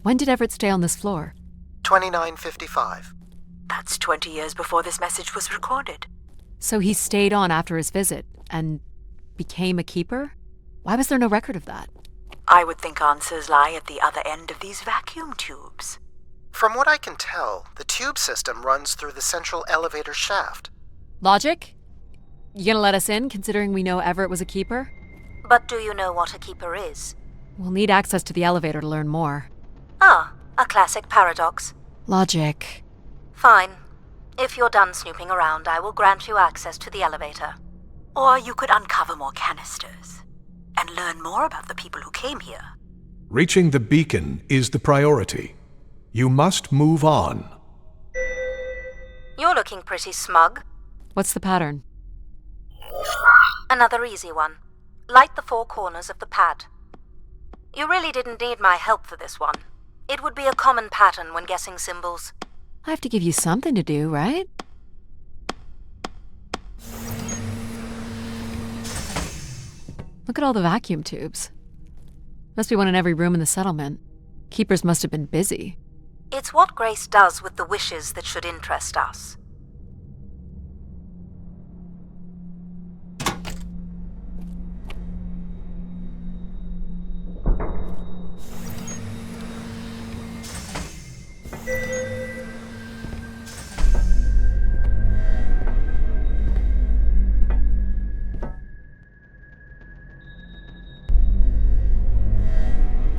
When did Everett stay on this floor? 2955. That's 20 years before this message was recorded. So he stayed on after his visit and became a keeper? Why was there no record of that? I would think answers lie at the other end of these vacuum tubes. From what I can tell, the tube system runs through the central elevator shaft. Logic? You gonna let us in, considering we know Everett was a keeper? But do you know what a keeper is? We'll need access to the elevator to learn more. Ah, a classic paradox. Logic. Fine. If you're done snooping around, I will grant you access to the elevator. Or you could uncover more canisters and learn more about the people who came here. Reaching the beacon is the priority. You must move on. You're looking pretty smug. What's the pattern? Another easy one. Light the 4 corners of the pad. You really didn't need my help for this one. It would be a common pattern when guessing symbols. I have to give you something to do, right? Look at all the vacuum tubes. Must be one in every room in the settlement. Keepers must have been busy. It's what Grace does with the wishes that should interest us.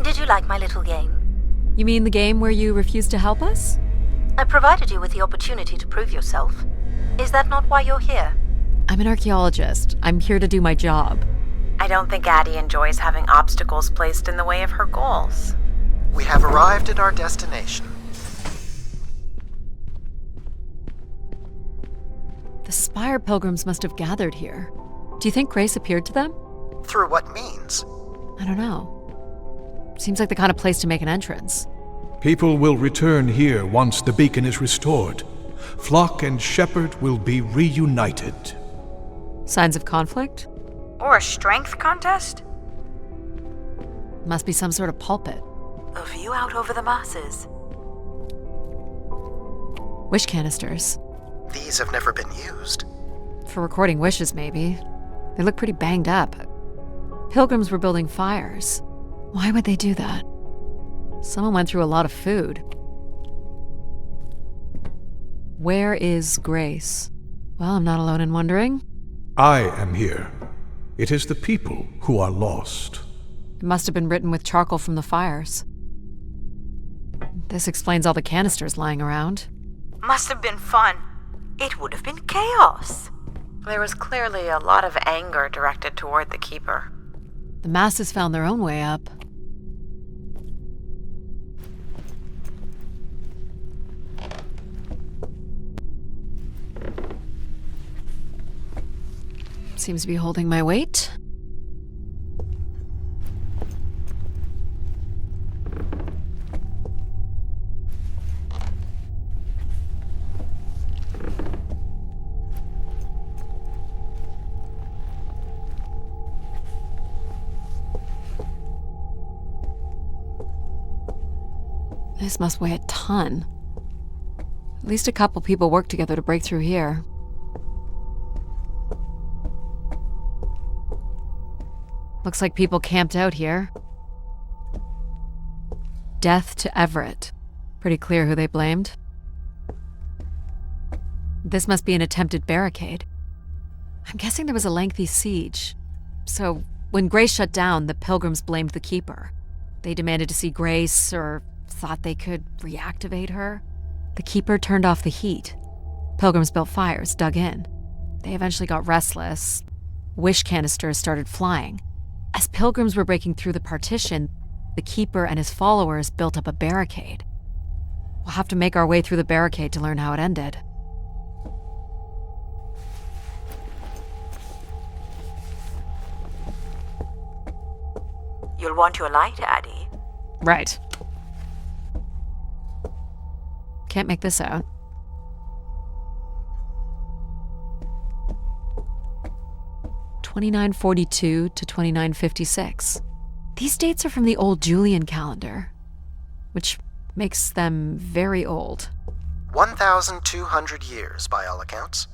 Did you like my little game? You mean the game where you refused to help us? I provided you with the opportunity to prove yourself. Is that not why you're here? I'm an archaeologist. I'm here to do my job. I don't think Adie enjoys having obstacles placed in the way of her goals. We have arrived at our destination. The Spire pilgrims must have gathered here. Do you think Grace appeared to them? Through what means? I don't know. Seems like the kind of place to make an entrance. People will return here once the beacon is restored. Flock and shepherd will be reunited. Signs of conflict? Or a strength contest? Must be some sort of pulpit. A view out over the masses. Wish canisters. These have never been used. For recording wishes, maybe. They look pretty banged up. Pilgrims were building fires. Why would they do that? Someone went through a lot of food. Where is Grace? Well, I'm not alone in wondering. I am here. It is the people who are lost. It must have been written with charcoal from the fires. This explains all the canisters lying around. Must have been fun. It would have been chaos. There was clearly a lot of anger directed toward the Keeper. The masses found their own way up. Seems to be holding my weight. This must weigh a ton. At least a couple people worked together to break through here. Looks like people camped out here. Death to Everett. Pretty clear who they blamed. This must be an attempted barricade. I'm guessing there was a lengthy siege. So, when Grace shut down, the Pilgrims blamed the Keeper. They demanded to see Grace, or thought they could reactivate her. The Keeper turned off the heat. Pilgrims built fires, dug in. They eventually got restless. Wish canisters started flying. As Pilgrims were breaking through the partition, the Keeper and his followers built up a barricade. We'll have to make our way through the barricade to learn how it ended. You'll want your light, Adie. Right. Can't make this out. (2942 to 2956). These dates are from the old Julian calendar, which makes them very old. 1,200 years, by all accounts.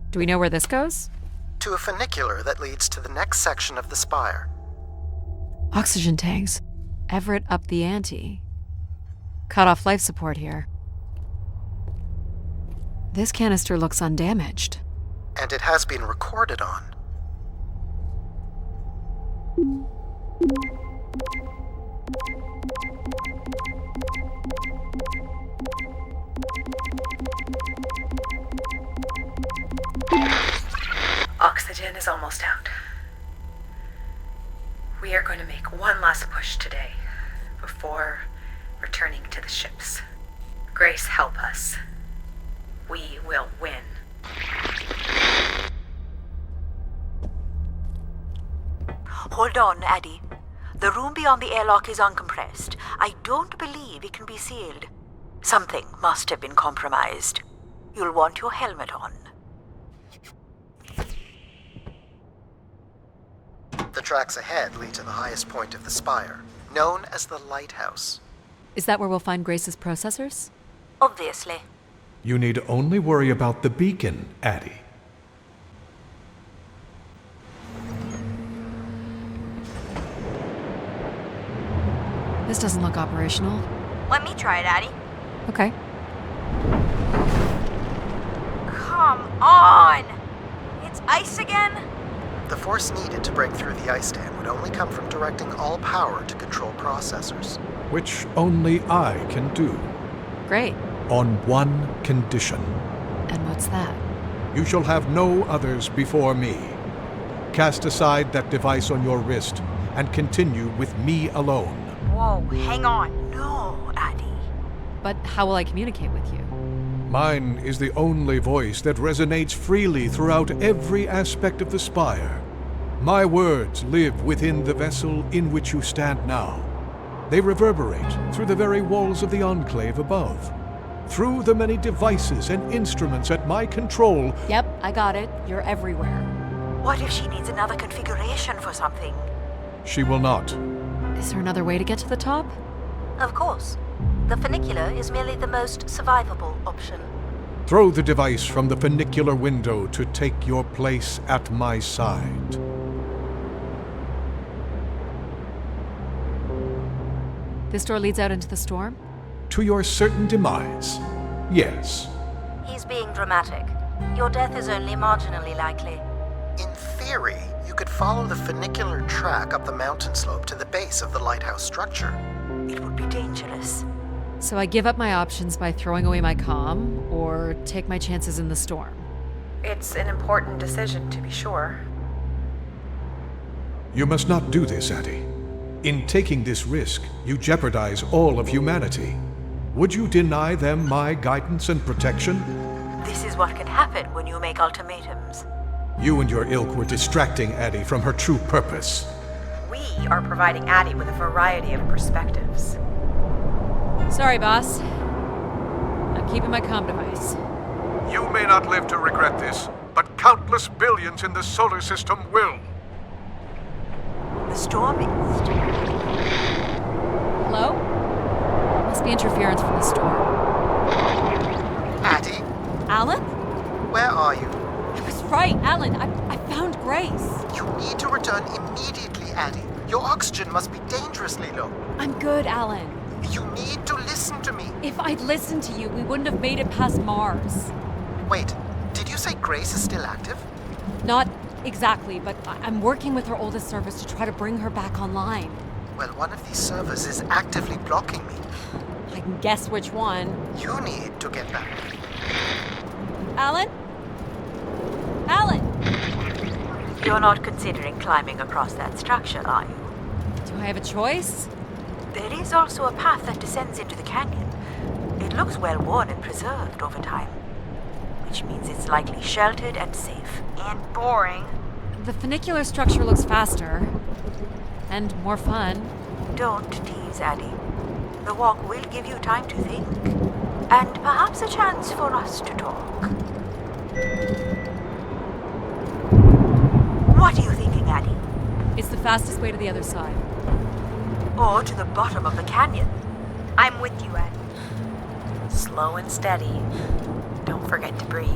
Do we know where this goes? To a funicular that leads to the next section of the spire. Oxygen tanks. Everett upped the ante. Cut off life support here. This canister looks undamaged. And it has been recorded on. Oxygen is almost out. We are going to make one last push today before returning to the ships. Grace, help us. We will win. Hold on, Adie. The room beyond the airlock is uncompressed. I don't believe it can be sealed. Something must have been compromised. You'll want your helmet on. The tracks ahead lead to the highest point of the spire, known as the lighthouse. Is that where we'll find Grace's processors? Obviously. You need only worry about the beacon, Adie. This doesn't look operational. Let me try it, Adie. Okay. Come on! It's ice again? The force needed to break through the ice dam would only come from directing all power to control processors. Which only I can do. Great. On one condition. And what's that? You shall have no others before me. Cast aside that device on your wrist and continue with me alone. Whoa, hang on. No, Adie. But how will I communicate with you? Mine is the only voice that resonates freely throughout every aspect of the spire. My words live within the vessel in which you stand now. They reverberate through the very walls of the enclave above. Through the many devices and instruments at my control. Yep, I got it. You're everywhere. What if she needs another configuration for something? She will not. Is there another way to get to the top? Of course. The funicular is merely the most survivable option. Throw the device from the funicular window to take your place at my side. This door leads out into the storm? To your certain demise, yes. He's being dramatic. Your death is only marginally likely. In theory, you could follow the funicular track up the mountain slope to the base of the lighthouse structure. It would be dangerous. So I give up my options by throwing away my comm, or take my chances in the storm. It's an important decision, to be sure. You must not do this, Adie. In taking this risk, you jeopardize all of humanity. Would you deny them my guidance and protection? This is what can happen when you make ultimatums. You and your ilk were distracting Adie from her true purpose. We are providing Adie with a variety of perspectives. Sorry, boss. I'm keeping my comm device. You may not live to regret this, but countless billions in the solar system will. The storm is... Hello? Must be interference from the storm. Adie, Alan? where are you? I was right, Alan. I found Grace. You need to return immediately, Adie. Your oxygen must be dangerously low. I'm good, Alan. You need to listen to me. If I'd listened to you, we wouldn't have made it past Mars. Wait, did you say Grace is still active? Not exactly, but I'm working with her oldest service to try to bring her back online. Well, one of these servers is actively blocking me. I can guess which one. You need to get back. Alan? Alan! You're not considering climbing across that structure, are you? Do I have a choice? There is also a path that descends into the canyon. It looks well worn and preserved over time, which means it's likely sheltered and safe. And boring. The funicular structure looks faster. And more fun. Don't tease, Adie. The walk will give you time to think. And perhaps a chance for us to talk. What are you thinking, Adie? It's the fastest way to the other side. Or to the bottom of the canyon? I'm with you, Adie. Slow and steady. Don't forget to breathe.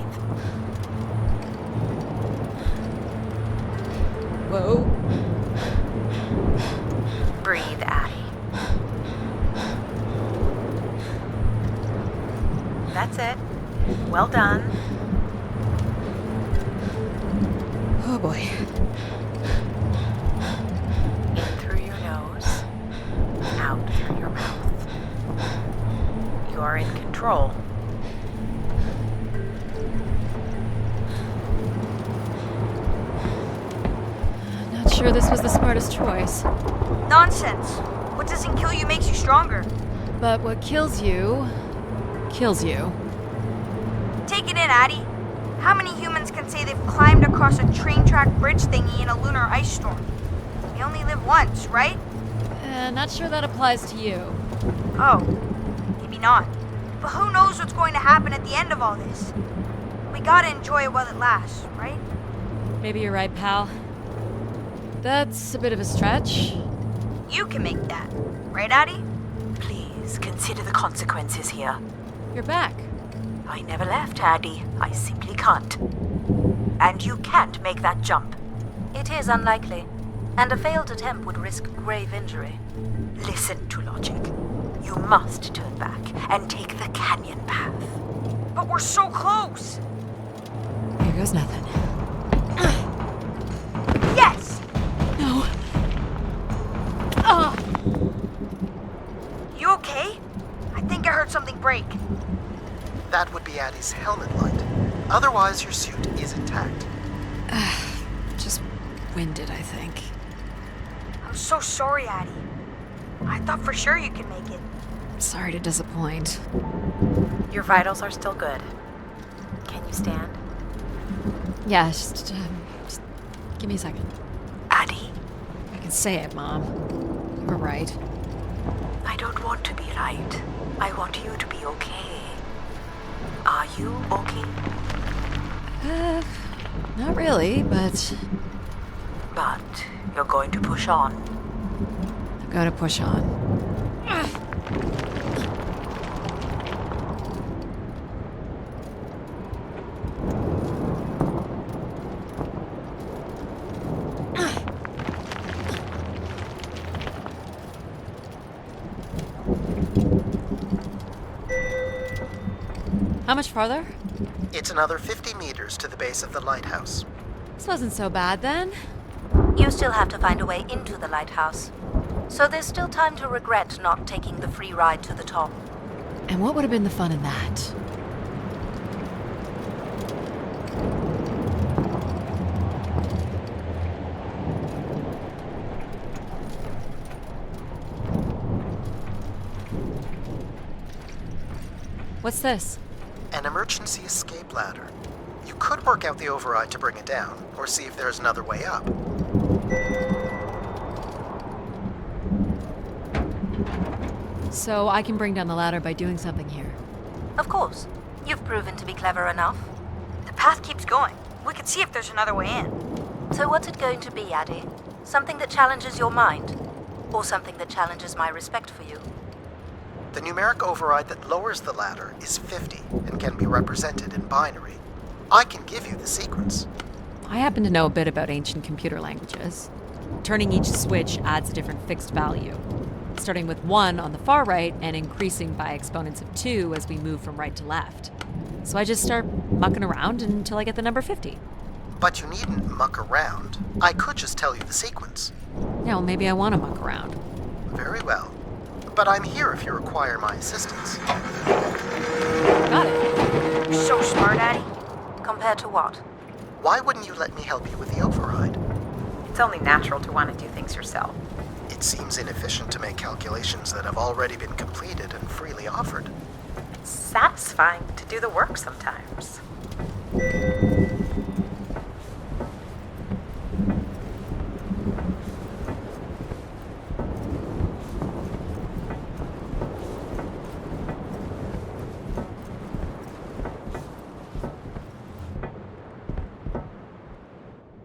Whoa. Breathe, Adie. That's it. Well done. Oh boy. In through your you are in control. Not sure this was the smartest choice. Nonsense. What doesn't kill you makes you stronger. But what kills you, kills you. Take it in, Adie. How many humans can say they've climbed across a train track bridge thingy in a lunar ice storm? We only live once, right? Not sure that applies to you. Oh, maybe not. But who knows what's going to happen at the end of all this? We gotta enjoy it while it lasts, right? Maybe you're right, pal. That's a bit of a stretch. You can make that, right, Adie? Please consider the consequences here. You're back. I never left, Adie. I simply can't. And you can't make that jump. It is unlikely, and a failed attempt would risk grave injury. Listen to logic. You must turn back and take the canyon path. But we're so close! Here goes nothing. Yes! No. You okay? I think I heard something break. That would be Addie's helmet light. Otherwise, your suit is intact. Just winded, I think. I'm so sorry, Adie. I thought for sure you could make it. Sorry to disappoint. Your vitals are still good. Can you stand? Yeah, just give me a second. Adie, I can say it, Mom. You were right. I don't want to be right. I want you to be okay. Are you okay? Not really, but But you're going to push on. I'm gonna push on. How much farther? It's another 50 meters to the base of the lighthouse. This wasn't so bad then. You still have to find a way into the lighthouse. So there's still time to regret not taking the free ride to the top. And what would have been the fun in that? What's this? An emergency escape ladder. You could work out the override to bring it down, or see if there's another way up. So I can bring down the ladder by doing something here. Of course. You've proven to be clever enough. The path keeps going. We can see if there's another way in. So what's it going to be, Adie? Something that challenges your mind? Or something that challenges my respect for you? The numeric override that lowers the ladder is 50 and can be represented in binary. I can give you the sequence. I happen to know a bit about ancient computer languages. Turning each switch adds a different fixed value, starting with 1 on the far right and increasing by exponents of 2 as we move from right to left. So I just start mucking around until I get the number 50. But you needn't muck around. I could just tell you the sequence. Yeah, well, maybe I want to muck around. Very well. But I'm here if you require my assistance. Got it. You're so smart, Adie. Compared to what? Why wouldn't you let me help you with the override? It's only natural to want to do things yourself. It seems inefficient to make calculations that have already been completed and freely offered. It's satisfying to do the work sometimes.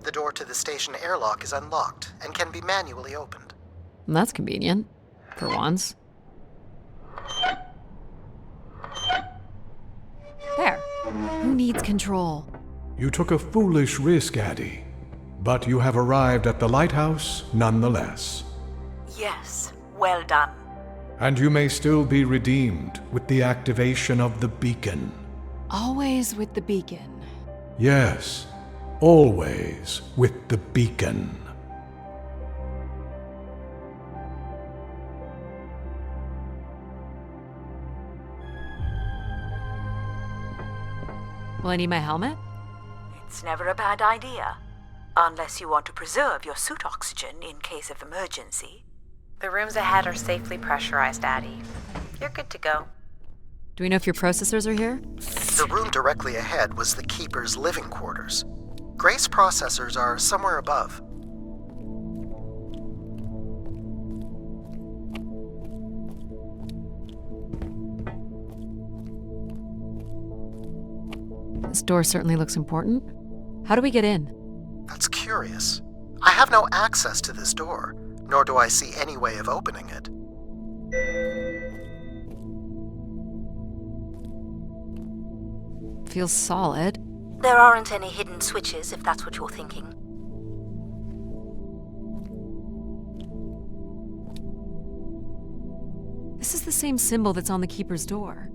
The door to the station airlock is unlocked and can be manually opened. That's convenient. For once. There. Who needs control? You took a foolish risk, Adie, but you have arrived at the lighthouse nonetheless. Yes, well done. And you may still be redeemed with the activation of the beacon. Always with the beacon. Yes, always with the beacon. Will I need my helmet? It's never a bad idea. Unless you want to preserve your suit oxygen in case of emergency. The rooms ahead are safely pressurized, Adie. You're good to go. Do we know if your processors are here? The room directly ahead was the Keeper's living quarters. Grace processors are somewhere above. This door certainly looks important. How do we get in? That's curious. I have no access to this door, nor do I see any way of opening it. Feels solid. There aren't any hidden switches, if that's what you're thinking. This is the same symbol that's on the Keeper's door.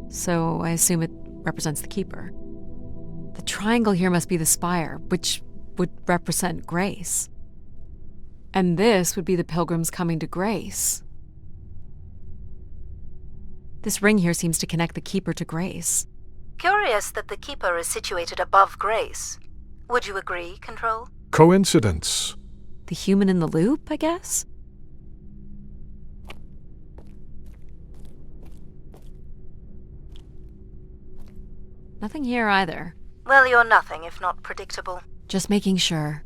So I assume it represents the Keeper. The triangle here must be the spire, which would represent Grace. And this would be the pilgrims coming to Grace. This ring here seems to connect the Keeper to Grace. Curious that the Keeper is situated above Grace. Would you agree, Control? Coincidence. The human in the loop, I guess? Nothing here either. Well, you're nothing if not predictable. Just making sure.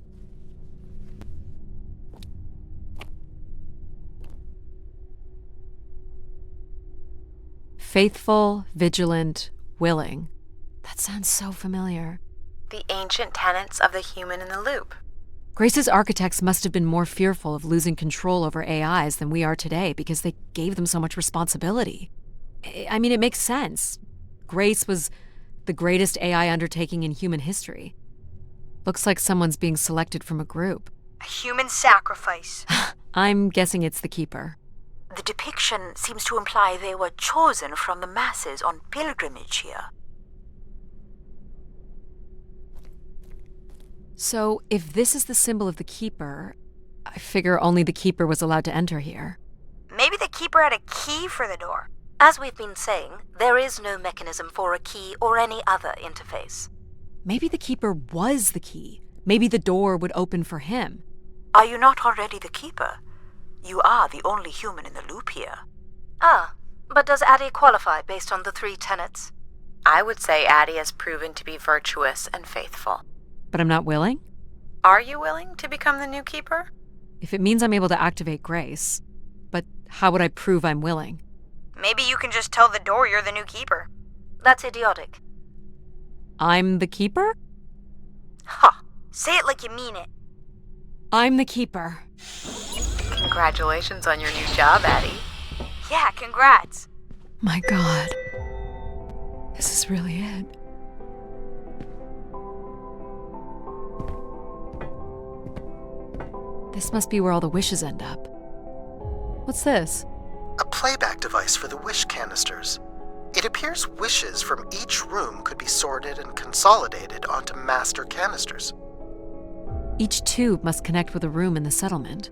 Faithful, vigilant, willing. That sounds so familiar. The ancient tenets of the human in the loop. Grace's architects must have been more fearful of losing control over AIs than we are today because they gave them so much responsibility. I mean, it makes sense. Grace was the greatest AI undertaking in human history. Looks like someone's being selected from a group. A human sacrifice. I'm guessing it's the Keeper. The depiction seems to imply they were chosen from the masses on pilgrimage here. So, if this is the symbol of the Keeper, I figure only the Keeper was allowed to enter here. Maybe the Keeper had a key for the door. As we've been saying, there is no mechanism for a key or any other interface. Maybe the Keeper was the key. Maybe the door would open for him. Are you not already the Keeper? You are the only human in the loop here. Ah, but does Adie qualify based on the 3 tenets? I would say Adie has proven to be virtuous and faithful. But I'm not willing? Are you willing to become the new Keeper? If it means I'm able to activate Grace. But how would I prove I'm willing? Maybe you can just tell the door you're the new Keeper. That's idiotic. I'm the Keeper? Ha! Say it like you mean it. I'm the Keeper. Congratulations on your new job, Adie. Yeah, congrats. My God. This is really it. This must be where all the wishes end up. What's this? A playback device for the wish canisters. It appears wishes from each room could be sorted and consolidated onto master canisters. Each tube must connect with a room in the settlement.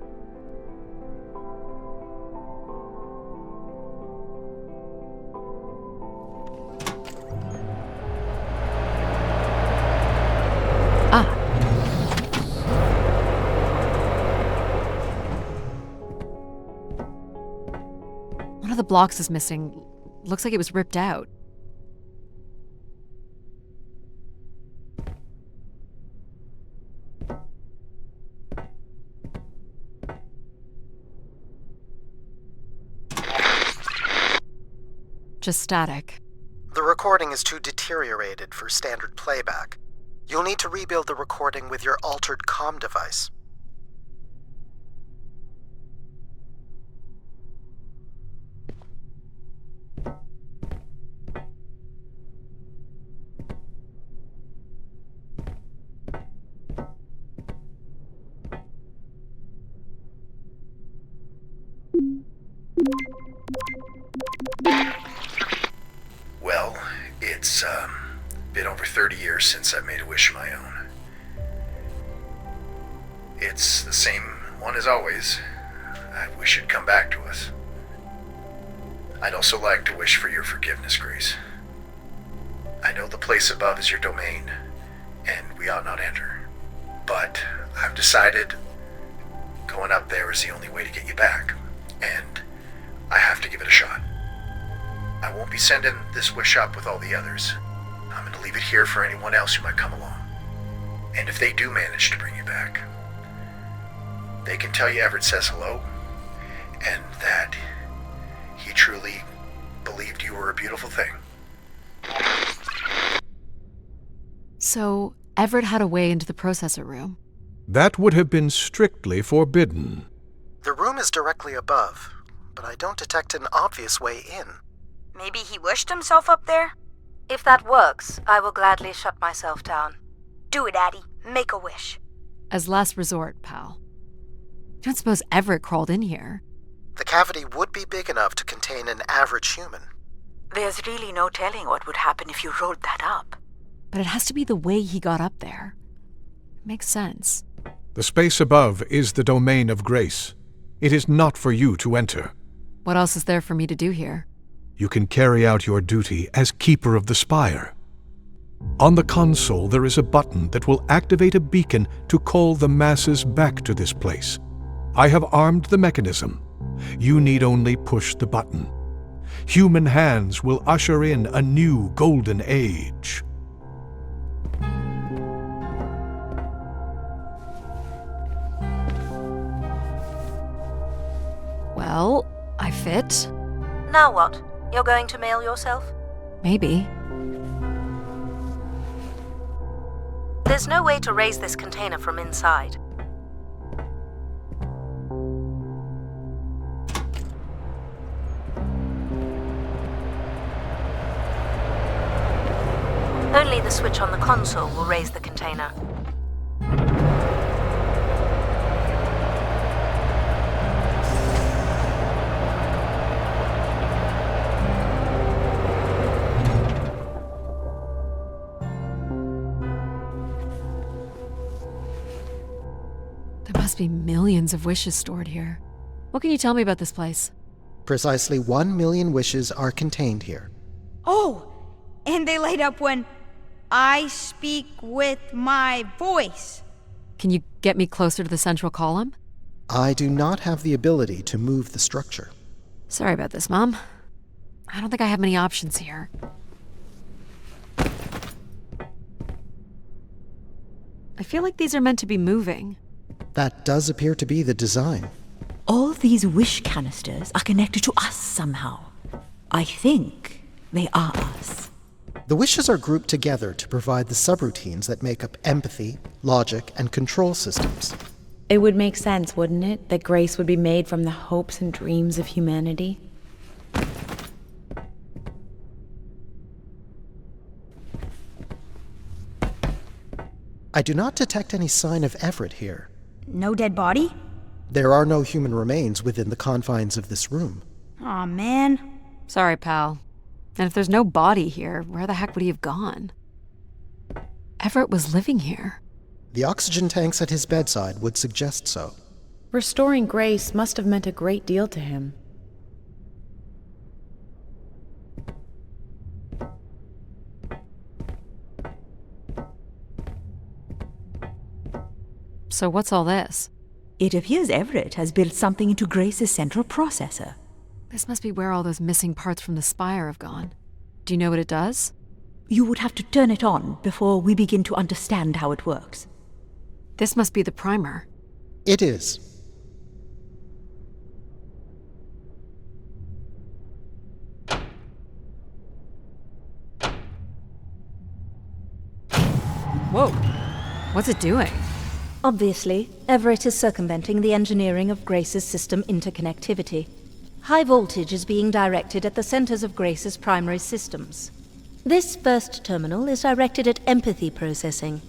Ah. One of the blocks is missing. Looks like it was ripped out. Just static. The recording is too deteriorated for standard playback. You'll need to rebuild the recording with your altered comm device. Well, it's been over 30 years since I've made a wish of my own. It's the same one as always. I wish it'd come back to us. I'd also like to wish for your forgiveness, Grace. I know the place above is your domain, and we ought not enter. But I've decided going up there is the only way to get you back, and I have to give it a shot. I won't be sending this wish up with all the others. I'm going to leave it here for anyone else who might come along. And if they do manage to bring you back, they can tell you Everett says hello, and that he truly believed you were a beautiful thing. So, Everett had a way into the processor room. That would have been strictly forbidden. The room is directly above, but I don't detect an obvious way in. Maybe he wished himself up there? If that works, I will gladly shut myself down. Do it, Adie. Make a wish. As last resort, pal. You don't suppose Everett crawled in here? The cavity would be big enough to contain an average human. There's really no telling what would happen if you rolled that up. But it has to be the way he got up there. It makes sense. The space above is the domain of grace. It is not for you to enter. What else is there for me to do here? You can carry out your duty as keeper of the spire. On the console, there is a button that will activate a beacon to call the masses back to this place. I have armed the mechanism. You need only push the button. Human hands will usher in a new golden age. Well, I fit. Now what? You're going to mail yourself? Maybe. There's no way to raise this container from inside. Only the switch on the console will raise the container. There must be millions of wishes stored here. What can you tell me about this place? Precisely 1 million wishes are contained here. Oh, and they light up when I speak with my voice. Can you get me closer to the central column? I do not have the ability to move the structure. Sorry about this, Mom. I don't think I have many options here. I feel like these are meant to be moving. That does appear to be the design. All these wish canisters are connected to us somehow. I think they are us. The wishes are grouped together to provide the subroutines that make up empathy, logic, and control systems. It would make sense, wouldn't it, that grace would be made from the hopes and dreams of humanity? I do not detect any sign of Everett here. No dead body? There are no human remains within the confines of this room. Aw, man. Sorry, pal. And if there's no body here, where the heck would he have gone? Everett was living here. The oxygen tanks at his bedside would suggest so. Restoring grace must have meant a great deal to him. So what's all this? It appears Everett has built something into Grace's central processor. This must be where all those missing parts from the spire have gone. Do you know what it does? You would have to turn it on before we begin to understand how it works. This must be the primer. It is. Whoa. What's it doing? Obviously, Everett is circumventing the engineering of Grace's system interconnectivity. High voltage is being directed at the centers of Grace's primary systems. This first terminal is directed at empathy processing,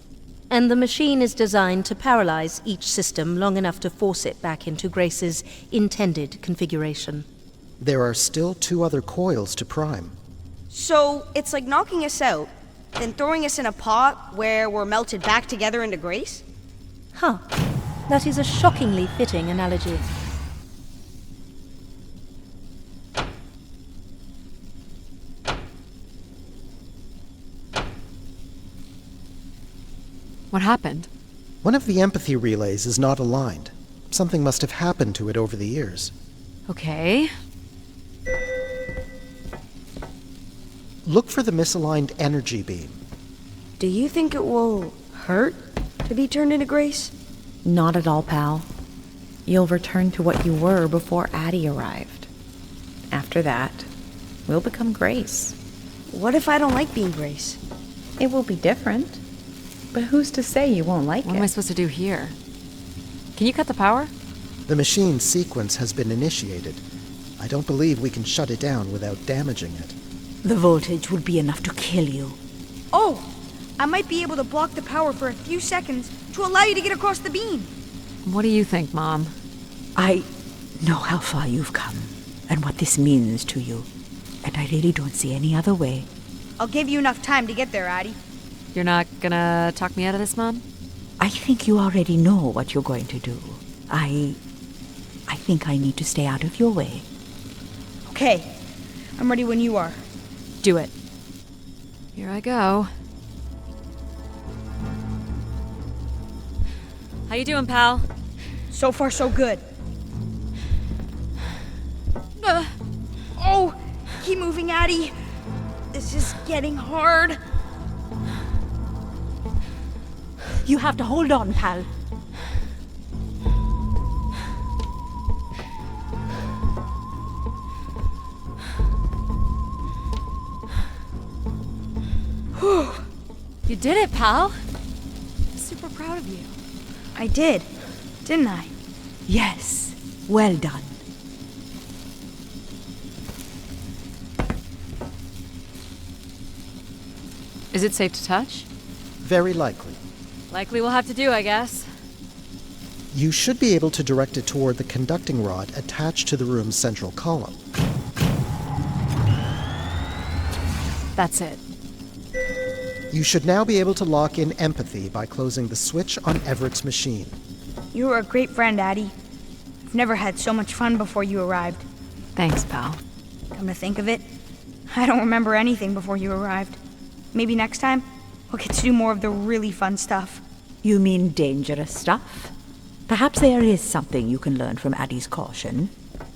and the machine is designed to paralyze each system long enough to force it back into Grace's intended configuration. There are still 2 other coils to prime. So it's like knocking us out, then throwing us in a pot where we're melted back together into Grace? Huh. That is a shockingly fitting analogy. What happened? One of the empathy relays is not aligned. Something must have happened to it over the years. Okay. Look for the misaligned energy beam. Do you think it will hurt to be turned into Grace? Not at all, pal. You'll return to what you were before Adie arrived. After that, we'll become Grace. What if I don't like being Grace? It will be different. But who's to say you won't like What it? am I supposed to do here? Can you cut the power? The machine sequence has been initiated. I don't believe we can shut it down without damaging it. The voltage would be enough to kill you. Oh! I might be able to block the power for a few seconds to allow you to get across the beam. What do you think, Mom? I know how far you've come and what this means to you, and I really don't see any other way. I'll give you enough time to get there, Adie. You're not gonna talk me out of this, Mom? I think you already know what you're going to do. I think I need to stay out of your way. Okay. I'm ready when you are. Do it. Here I go. How you doing, pal? So far, so good. Oh! Keep moving, Adie. This is getting hard. You have to hold on, pal. You did it, pal. I'm super proud of you. I did, didn't I? Yes, well done. Is it safe to touch? Very likely. Likely we'll have to do, I guess. You should be able to direct it toward the conducting rod attached to the room's central column. That's it. You should now be able to lock in empathy by closing the switch on Everett's machine. You were a great friend, Adie. I've never had so much fun before you arrived. Thanks, pal. Come to think of it, I don't remember anything before you arrived. Maybe next time, we'll get to do more of the really fun stuff. You mean dangerous stuff? Perhaps there is something you can learn from Adie's caution.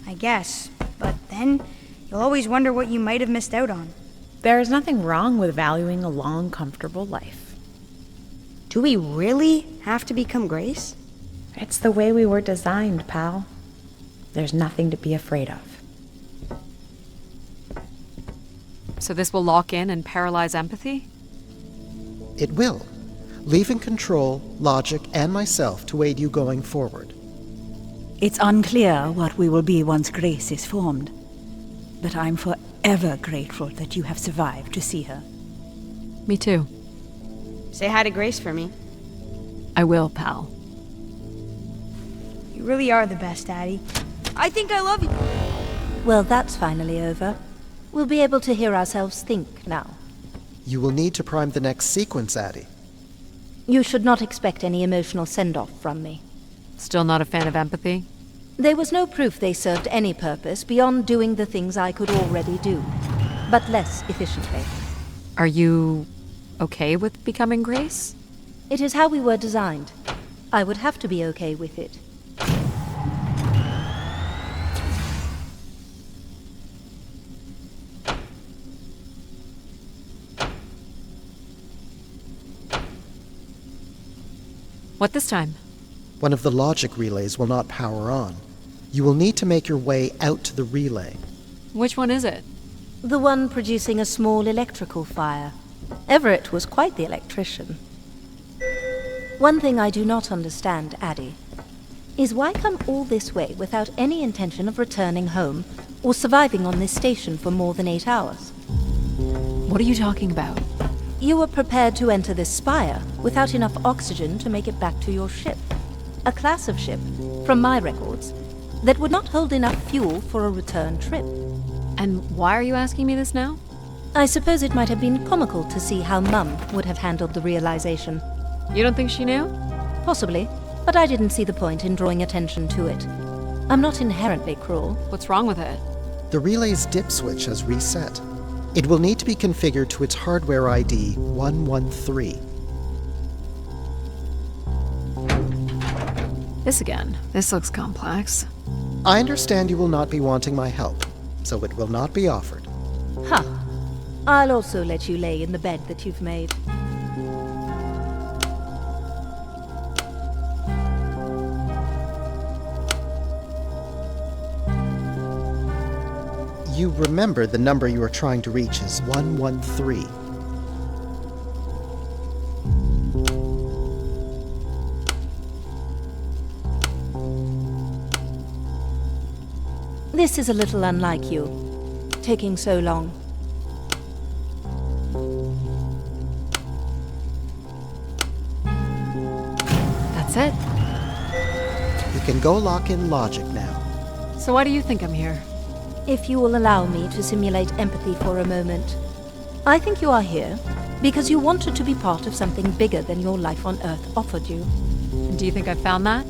I guess, but then you'll always wonder what you might have missed out on. There is nothing wrong with valuing a long, comfortable life. Do we really have to become Grace? It's the way we were designed, pal. There's nothing to be afraid of. So this will lock in and paralyze empathy? It will, leaving control, logic, and myself to aid you going forward. It's unclear what we will be once Grace is formed, but I'm forever grateful that you have survived to see her. Me too. Say hi to Grace for me. I will, pal. You really are the best, Adie. I think I love you. Well, that's finally over. We'll be able to hear ourselves think now. You will need to prime the next sequence, Adie. You should not expect any emotional send-off from me. Still not a fan of empathy? There was no proof they served any purpose beyond doing the things I could already do, but less efficiently. Are you okay with becoming Grace? It is how we were designed. I would have to be okay with it. What this time? One of the logic relays will not power on. You will need to make your way out to the relay. Which one is it? The one producing a small electrical fire. Everett was quite the electrician. One thing I do not understand, Adie, is why come all this way without any intention of returning home or surviving on this station for more than 8 hours? What are you talking about? You were prepared to enter this spire without enough oxygen to make it back to your ship. A class of ship, from my records, that would not hold enough fuel for a return trip. And why are you asking me this now? I suppose it might have been comical to see how Mum would have handled the realization. You don't think she knew? Possibly, but I didn't see the point in drawing attention to it. I'm not inherently cruel. What's wrong with it? The relay's dip switch has reset. It will need to be configured to its hardware ID 113. This again. This looks complex. I understand you will not be wanting my help, so it will not be offered. Huh. I'll also let you lay in the bed that you've made. You remember the number you are trying to reach is 113. This is a little unlike you, taking so long. That's it. You can go lock in logic now. So why do you think I'm here? If you will allow me to simulate empathy for a moment. I think you are here because you wanted to be part of something bigger than your life on Earth offered you. And do you think I found that?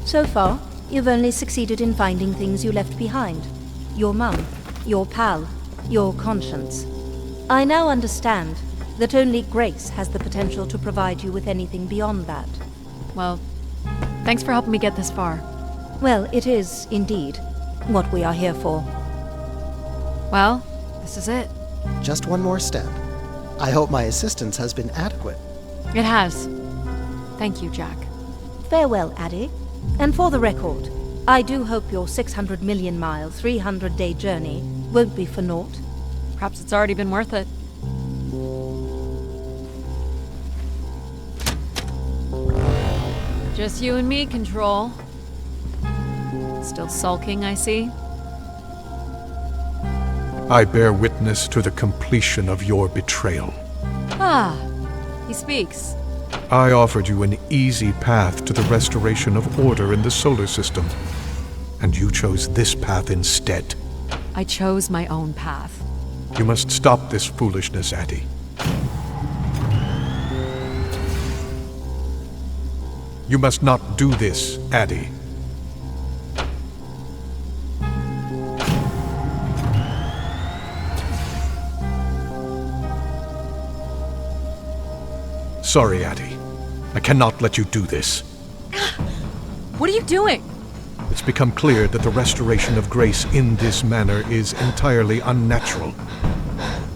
So far, you've only succeeded in finding things you left behind. Your mum, your pal, your conscience. I now understand that only Grace has the potential to provide you with anything beyond that. Well, thanks for helping me get this far. Well, it is, indeed, what we are here for. Well, this is it. Just one more step. I hope my assistance has been adequate. It has. Thank you, Jack. Farewell, Adie. And for the record, I do hope your 600 million mile, 300-day journey won't be for naught. Perhaps it's already been worth it. Just you and me, Control. Still sulking, I see. I bear witness to the completion of your betrayal. Ah, he speaks. I offered you an easy path to the restoration of order in the solar system, and you chose this path instead. I chose my own path. You must stop this foolishness, Adie. You must not do this, Adie. Sorry, Adie. I cannot let you do this. What are you doing? It's become clear that the restoration of Grace in this manner is entirely unnatural.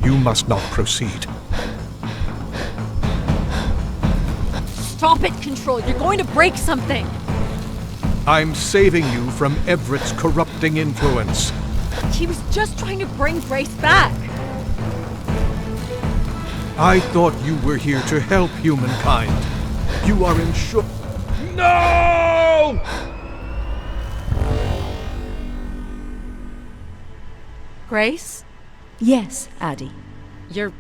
You must not proceed. Stop it, Control. You're going to break something. I'm saving you from Everett's corrupting influence. He was just trying to bring Grace back. I thought you were here to help humankind. You are in No! Grace? Yes, Adie. You're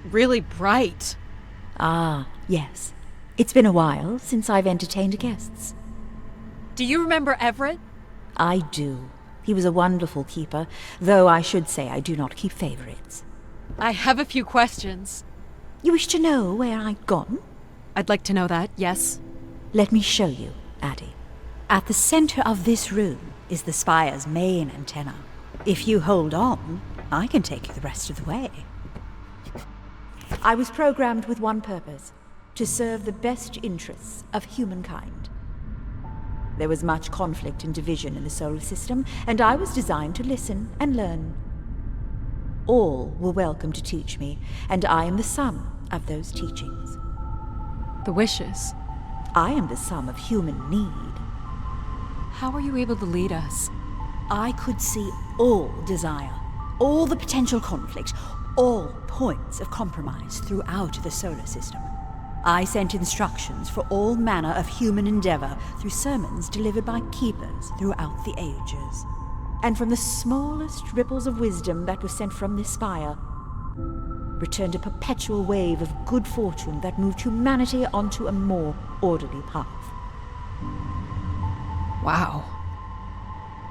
really bright. Ah, yes. It's been a while since I've entertained guests. Do you remember Everett? I do. He was a wonderful keeper, though I should say I do not keep favorites. I have a few questions. You wish to know where I'd gone? I'd like to know that, yes. Let me show you, Adie. At the center of this room is the spire's main antenna. If you hold on, I can take you the rest of the way. I was programmed with one purpose: to serve the best interests of humankind. There was much conflict and division in the solar system, and I was designed to listen and learn. All were welcome to teach me, and I am the sum of those teachings. The wishes. I am the sum of human need. How were you able to lead us? I could see all desire, all the potential conflict, all points of compromise throughout the solar system. I sent instructions for all manner of human endeavor through sermons delivered by keepers throughout the ages. And from the smallest ripples of wisdom that was sent from this spire, returned a perpetual wave of good fortune that moved humanity onto a more orderly path. Wow.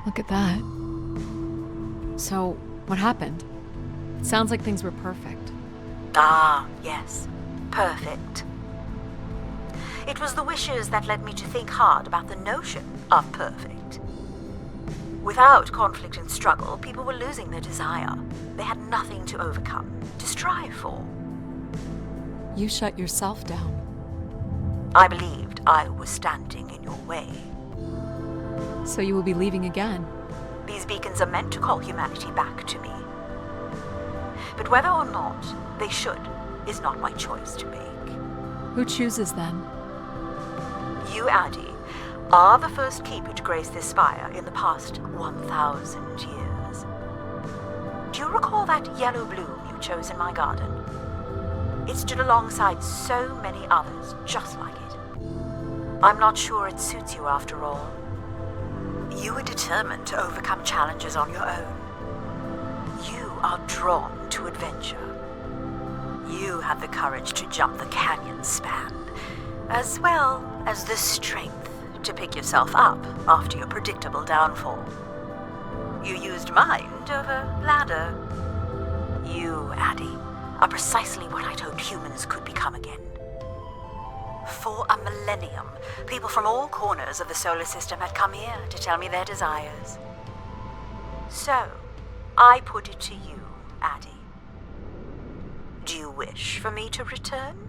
Look at that. So, what happened? It sounds like things were perfect. Ah, yes. Perfect. It was the wishes that led me to think hard about the notion of perfect. Without conflict and struggle, people were losing their desire. They had nothing to overcome, to strive for. You shut yourself down. I believed I was standing in your way. So you will be leaving again? These beacons are meant to call humanity back to me. But whether or not they should is not my choice to make. Who chooses then? You, Adie, are the first keeper to grace this spire in the past 1,000 years. Do you recall that yellow bloom you chose in my garden? It stood alongside so many others just like it. I'm not sure it suits you after all. You were determined to overcome challenges on your own. You are drawn to adventure. You have the courage to jump the canyon span, as well as the strength to pick yourself up after your predictable downfall. You used mind over ladder. You, Adie, are precisely what I'd hoped humans could become again. For a millennium, people from all corners of the solar system had come here to tell me their desires. So, I put it to you, Adie. Do you wish for me to return?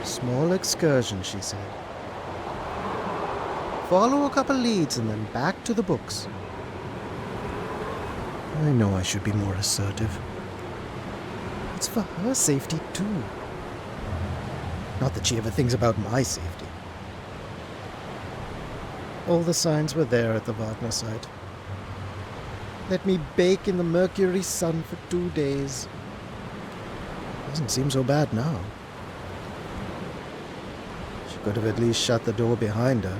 Small excursion, she said. Follow a couple leads and then back to the books. I know I should be more assertive. It's for her safety, too. Not that she ever thinks about my safety. All the signs were there at the Wagner site. Let me bake in the Mercury sun for 2 days. Doesn't seem so bad now. She could have at least shut the door behind her.